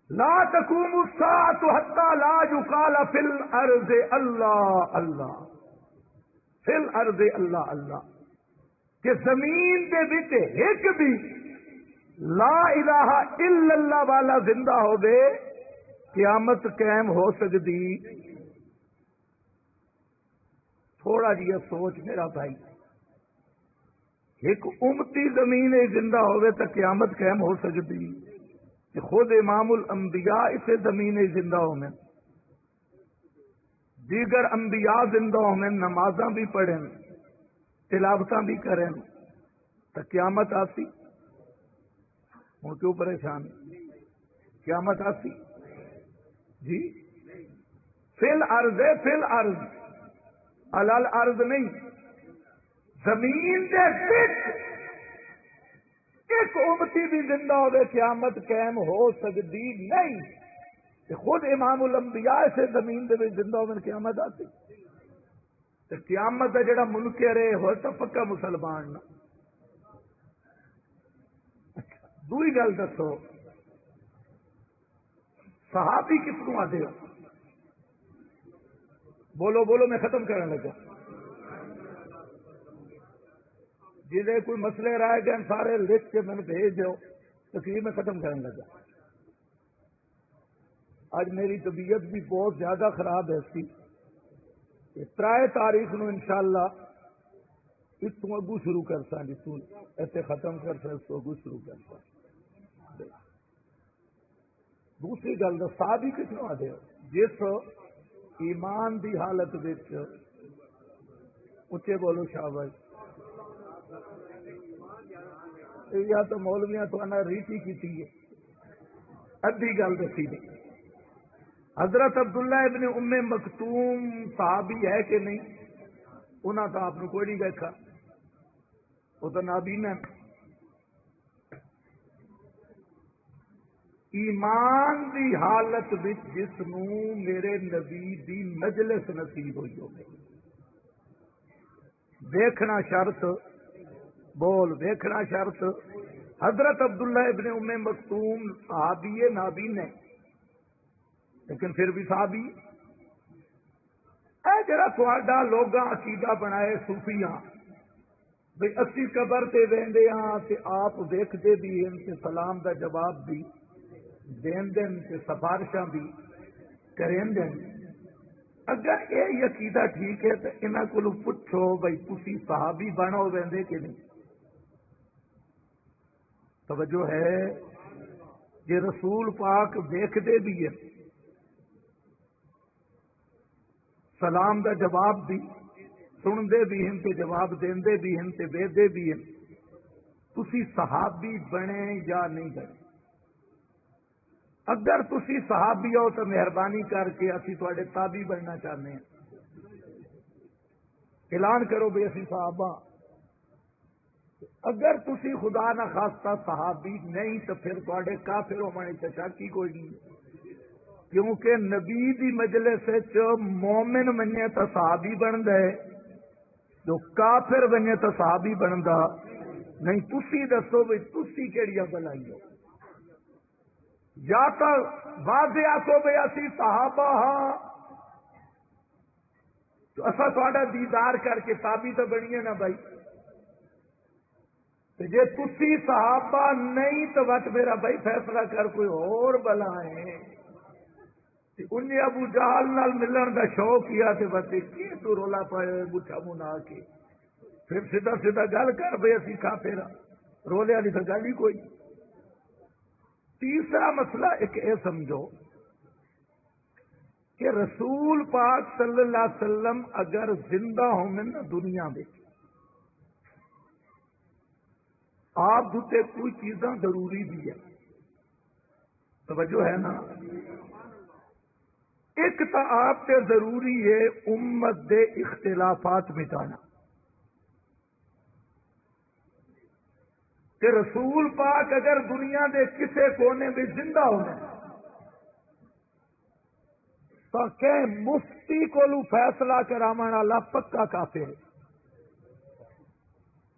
لا تقوم الساعة حتى لا يقال في الارض اللہ اللہ، فی الارض اللہ اللہ، کہ زمین دے وچ ایک بھی لا الہ الا اللہ والا زندہ ہو گئے قیامت قائم ہو سکتی۔ تھوڑا جی سوچ میرا بھائی، ایک امتی زمین زندہ ہوئے تو قیامت قائم ہو سکتی کہ خود امام الانبیاء اسے زمین زندہ ہوئے، دیگر انبیاء زندہ ہوئے، نمازاں بھی پڑھیں، تلاوتاں بھی کریں تو قیامت آسی؟ ہوں کیوں پریشان؟ قیامت آسی جی؟ فی الارض، فی الارض، علل ارض نہیں، زمین دے وچ ایک امتی بھی زندہ ہوئے قیامت قائم ہو سکتی نہیں۔ کہ خود امام الانبیاء سے زمین دے وچ زندہ ہوئے قیامت آتی؟ تو قیامت کا جڑا منکر ہے ہو تو پکا مسلمان نہ۔ دوئی گل دسو، صحابی کس کو آتے ہو؟ بولو بولو، میں ختم کرنے لگا۔ جنہیں کوئی مسئلے رائے گئے سارے لکھ کے میں بھیج دو، تقریر میں ختم کرنے لگا۔ آج میری طبیعت بھی بہت زیادہ خراب ہے، اس 3 تاریخ نو انشاءاللہ اس تو اگو شروع کرتا، جس تو ایسے ختم کرتا اس تو اگو شروع کرتا۔ دوسری گل دس، صحابی کس نو آدھے ہو؟ جس ایمان دی حالت وچ، اچھے بولو شاباش، یا تو مولویاں تو انہاں ریٹی کی ہے، ادھی گل دسی نہیں۔ حضرت عبداللہ ابن ام مکتوم صحابی ہے کہ نہیں؟ انہاں تو آپ نے کوئی نہیں دیکھا، وہ تو نابینا۔ ایمان دی حالت وچ جس نو میرے نبی دی مجلس نصیب ہوئی ہوگی، دیکھنا شرط، بول دیکھنا شرط۔ حضرت عبداللہ ابن ام مکتوم صحابی نابین ہے لیکن پھر بھی صحابی۔ اے جڑا تہاڈا لوگاں عقیدہ بنائے صوفیاں بھئی اسی قبر تے ویندے ہاں تے آپ دیکھتے بھی ہیں تے سلام دا جواب بھی دین دین تے سفارشاں بھی کریں دین، اگر یہ عقیدہ ٹھیک ہے تو انہاں کولوں پوچھو بھئی تسی صحابی بنو ویندے کہ نہیں؟ توجہ ہے؟ یہ رسول پاک دیکھتے بھی ہیں، سلام دا جواب بھی سنتے بھی ہیں تے جواب دیندے بھی ہیں تے ویدے بھی ہیں، تسی صحابی بنے یا نہیں بنے؟ اگر تسی صحابی ہو تو مہربانی کر کے اسی تواڈے تابع بننا چاہتے ہیں، اعلان کرو بھی اسی صحابہ۔ اگر تسی خدا نہ خواستہ صحابی نہیں تو پھر تواڈے کافر ہونے تے شک ہی کوئی نہیں، کیونکہ نبی دی مجلس وچ مومن بنے تو صحابی بندا ہے، جو کافر بنے تو صحابی بندا نہیں۔ تسی دسو بھی تسی کیڑیاں بلائی ہو؟ یا تو واضح آکو بھی اسی صحابہ ہاں تو اصا تھوڑا دیدار کر کے تابع تو بنیے نا بھائی، جے تسی صحابہ نہیں تو بس میرا بھائی فیصلہ کر کوئی اور بلا ہے۔ انہیں ابو جہل نال ملن کا شوق کیا تے بتے کی تو رولا پایا بٹھا منا کے پھر سیدھا سیدھا گل کر بے اسی کافر رولے والی تو گل ہی کوئی. تیسرا مسئلہ ایک یہ سمجھو کہ رسول پاک صلی اللہ علیہ وسلم اگر زندہ ہوں نا دنیا میں آپ دوتے کوئی چیزاں ضروری بھی ہے. توجہ ہے نا. ایک تو آپ تے ضروری ہے امت دے اختلافات مٹانا کہ رسول پاک اگر دنیا دے کسے کونے میں زندہ ہونے تو کہ مفتی کو فیصلہ کراون والا پکا کافر ہے.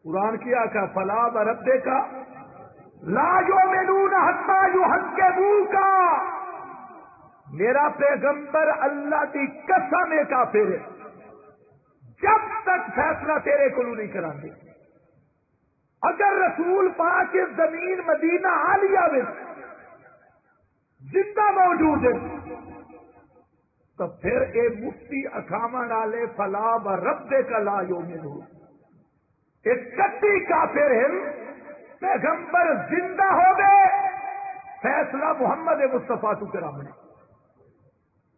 قرآن کیا کہ فلا وربے کا لا یؤمنون حتی یحکموک میرا پیغمبر اللہ کی قسم کافر ہے جب تک فیصلہ تیرے کو نہیں کران دے. اگر رسول پاک زمین مدینہ عالیہ میں زندہ موجود ہے تو پھر اے مفتی اکھامن والے فلا وربے کا لا یؤمنون ایک کتی کافر ہے. پیغمبر زندہ ہو گئے فیصلہ محمد مصطفیٰ تو کرامنے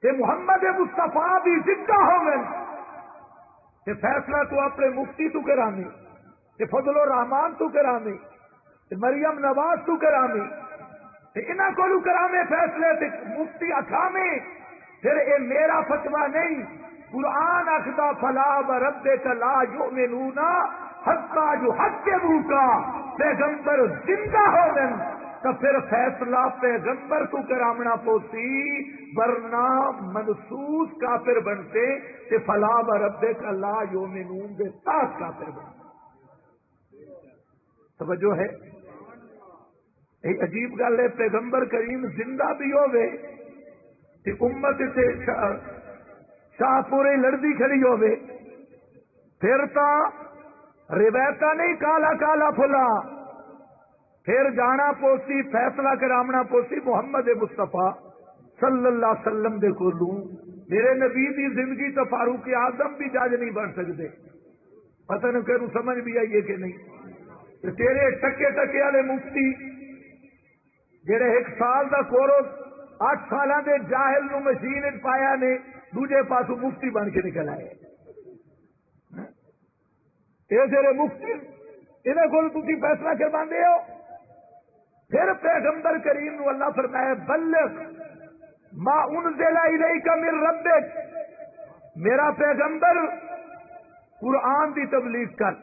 کہ محمد مصطفیٰ بھی زندہ ہو گئے کہ فیصلہ تو اپنے مفتی تو کرانے کہ فضل الرحمان تو کرانے کہ مریم نواز تو کرانے کہ انہاں کو کرانے فیصلے تے مفتی اکھامے پھر اے میرا فتویٰ نہیں. قرآن اخدا فلا وربک لا یؤمنون حتی یحکموک پیغمبر زندہ ہو گئے تو پھر فیصلہ پیغمبر تو کرامنا پوسی ورنہ منسوس کافر بنتے کہ فلا وربک لا یؤمنون دے ساتھ کافر بنتے. توجہ ہے. ایک عجیب گل ہے پیغمبر کریم زندہ بھی ہوئے کہ امت سے شاہ پورے لڑدی کھڑی ہوئے پھر تو روایت نہیں کالا کالا پھلا پھر جانا پوسی فیصلہ کرامنا پوسی محمد مصطفیٰ صلی اللہ علیہ وسلم دے کولوں. میرے نبی دی زندگی تو فاروق اعظم بھی جج نہیں بن سکتے. پتہ نہیں کہ سمجھ بھی آئیے کہ نہیں. تیرے ٹکے ٹکے والے مفتی جڑے ایک سال دا کورس 8 سالاں دے جاہل نو مشین پایا نے دوجے پاسوں مفتی بن کے نکل آئے. یہ جڑے مفتی انہیں کو تھی فیصلہ کروا دے ہو. پھر پیغمبر کریم نو اللہ فرمایا بلغ ما انزل الیک من ربک میرا پیغمبر قرآن دی تبلیغ کر.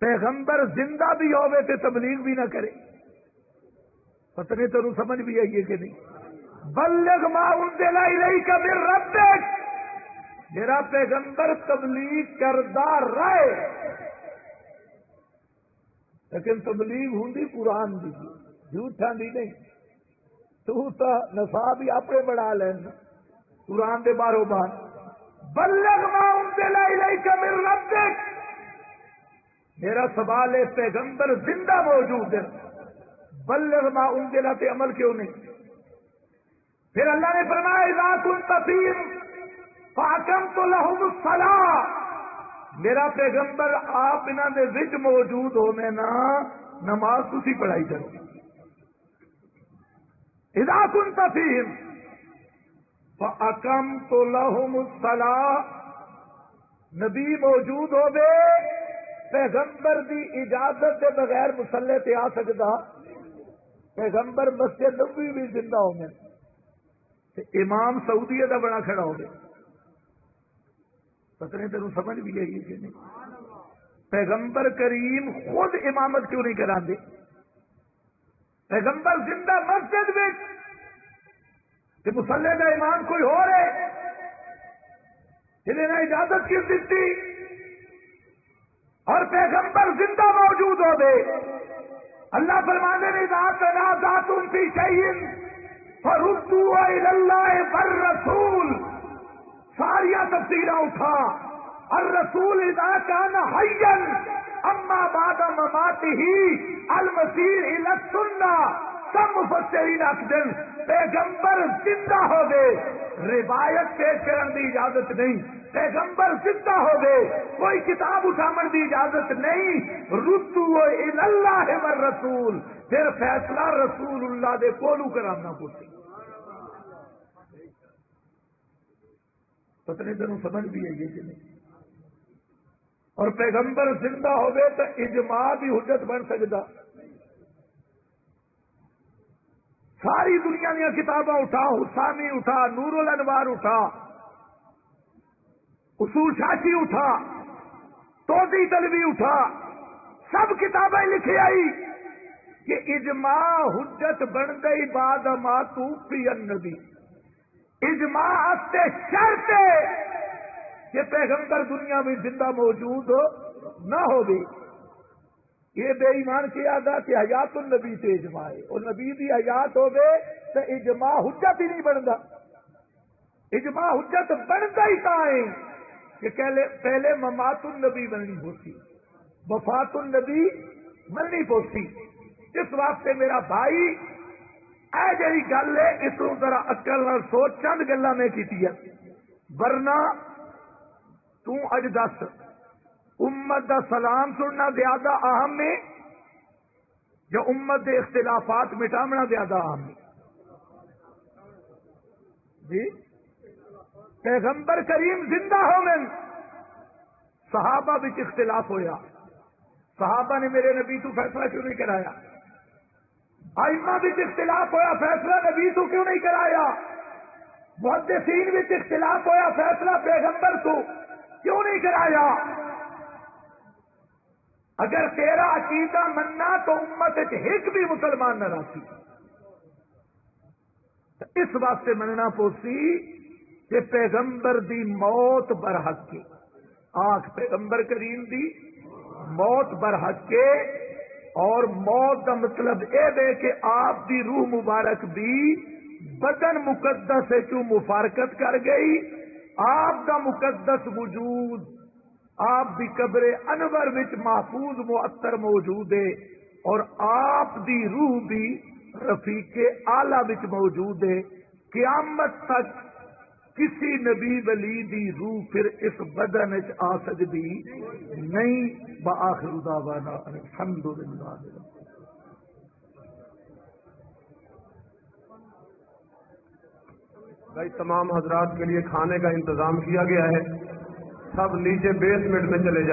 پیغمبر زندہ بھی ہوئے تے تبلیغ بھی نہ کرے. پتہ نہیں تینوں سمجھ بھی آئیے کہ نہیں. بلغ ما انزل الیک من ربک میرا پیغمبر تبلیغ کردہ رہے لیکن تبلیغ ہوں قرآن دی جھوٹاں دی نہیں. تو نصاب ہی اپنے بڑھا لینا قرآن دے بارو بار. بلغ ما انزل الیک من ربک میرا سوال ہے پیغمبر زندہ موجود ہے بلغ ما انزل پہ عمل کیوں نہیں. پھر اللہ نے فرمایا اذا كنت فیہم فاقمت لهم الصلاۃ میرا پیغمبر آپ انہاں دے وچ موجود ہونے نا نماز تسی پڑھائی کرو. اذا كنت فیہم فاقمت لهم الصلاۃ نبی موجود ہوے پیغمبر دی اجازت کے بغیر مصلی تے آ سکدا. پیغمبر مسجد نبوی بھی زندہ ہو گئے امام سعودیہ دا بڑا کھڑا ہو گیا. پتہ نہیں تینوں سمجھ بھی آئی کہ نہیں. پیغمبر کریم خود امامت کیوں نہیں کراندے. پیغمبر زندہ مسجد میں کہ مصلی کا امام کوئی ہو رہے انہیں اجازت کیوں دیتی. اور پیغمبر زندہ موجود ہو گئے. اللہ فرمانے نے تنازعتم فی شیء فردوا الی اللہ والرسول ساریاں تفسیریں اٹھا. الرسول اذا كان حیا اما بعد مماته المسیر الى السنہ سب مفسرین آخدن پیغمبر زندہ ہو گئے روایت پیش کرن دی اجازت نہیں، پیغمبر زندہ ہو گئے کوئی کتاب اٹھاون دی اجازت نہیں، ردو الی اللہ والرسول، پھر فیصلہ رسول اللہ دے کولو کرانا پوچھی۔ پتہ نہیں تینوں سمجھ بھی ہے یہ کہ نہیں؟ اور پیغمبر زندہ ہو گئے تو اجماع بھی حجت بن سکتا۔ ساری دنیا دیا کتاباں اٹھا، حسامی اٹھا، نور الانوار اٹھا، اصول شاشی اٹھا، توضیح طلبی اٹھا، سب کتابیں لکھی آئی کہ اجماع حجت بن گئی بعد ما توفی النبی۔ اجماع سے شرط ہے کہ پیغمبر دنیا میں زندہ موجود نہ ہو گئی۔ یہ بے ایمان کیا تھا کہ حیات النبی سے اجماع ہے، اور نبی دی حیات ہو گئے تو اجماع حجت ہی نہیں بنتا۔ اجماع حجت بنتا ہی کہاں ہے کہ پہلے ممات النبی بننی ہوتی، وفات النبی بننی ہوتی۔ اس واسطے میرا بھائی اے جی گل ہے اس کو ذرا عقل نال سوچ، چند گلاں میں کیتی ہے، ورنہ تو اج دس امت دا سلام سننا زیادہ اہم ہے یا امت دے اختلافات مٹاونا زیادہ اہم ہے؟ جی پیغمبر کریم زندہ ہو گئے، صحابہ بچ اختلاف ہویا، صحابہ نے میرے نبی تو فیصلہ کیوں نہیں کرایا؟ ائمہ بچ اختلاف ہویا، فیصلہ نبی تو کیوں نہیں کرایا؟ محدثین بچ اختلاف ہویا، فیصلہ پیغمبر تو کیوں نہیں کرایا؟ اگر تیرا عقیدہ مننا تو امت ایک بھی مسلمان نہ رہتی، اس واسطے مننا پوسی کہ پیغمبر دی موت برحق کے، آنکھ پیغمبر کریم دی موت برحق کے، اور موت کا مطلب یہ ہے کہ آپ دی روح مبارک بھی بدن مقدس سے کیوں مفارقت کر گئی، آپ کا مقدس وجود آپ دی قبر انور وچ محفوظ معطر موجود ہے، اور آپ دی روح بھی رفیق اعلی وچ موجود ہے۔ قیامت تک کسی نبی ولی دی روح پھر اس بدن وچ آ سکتی نہیں۔ بآخر دعوانا الحمدللہ۔ بھائی تمام حضرات کے لیے کھانے کا انتظام کیا گیا ہے، سب نیچے بیسمنٹ میں چلے جائیں۔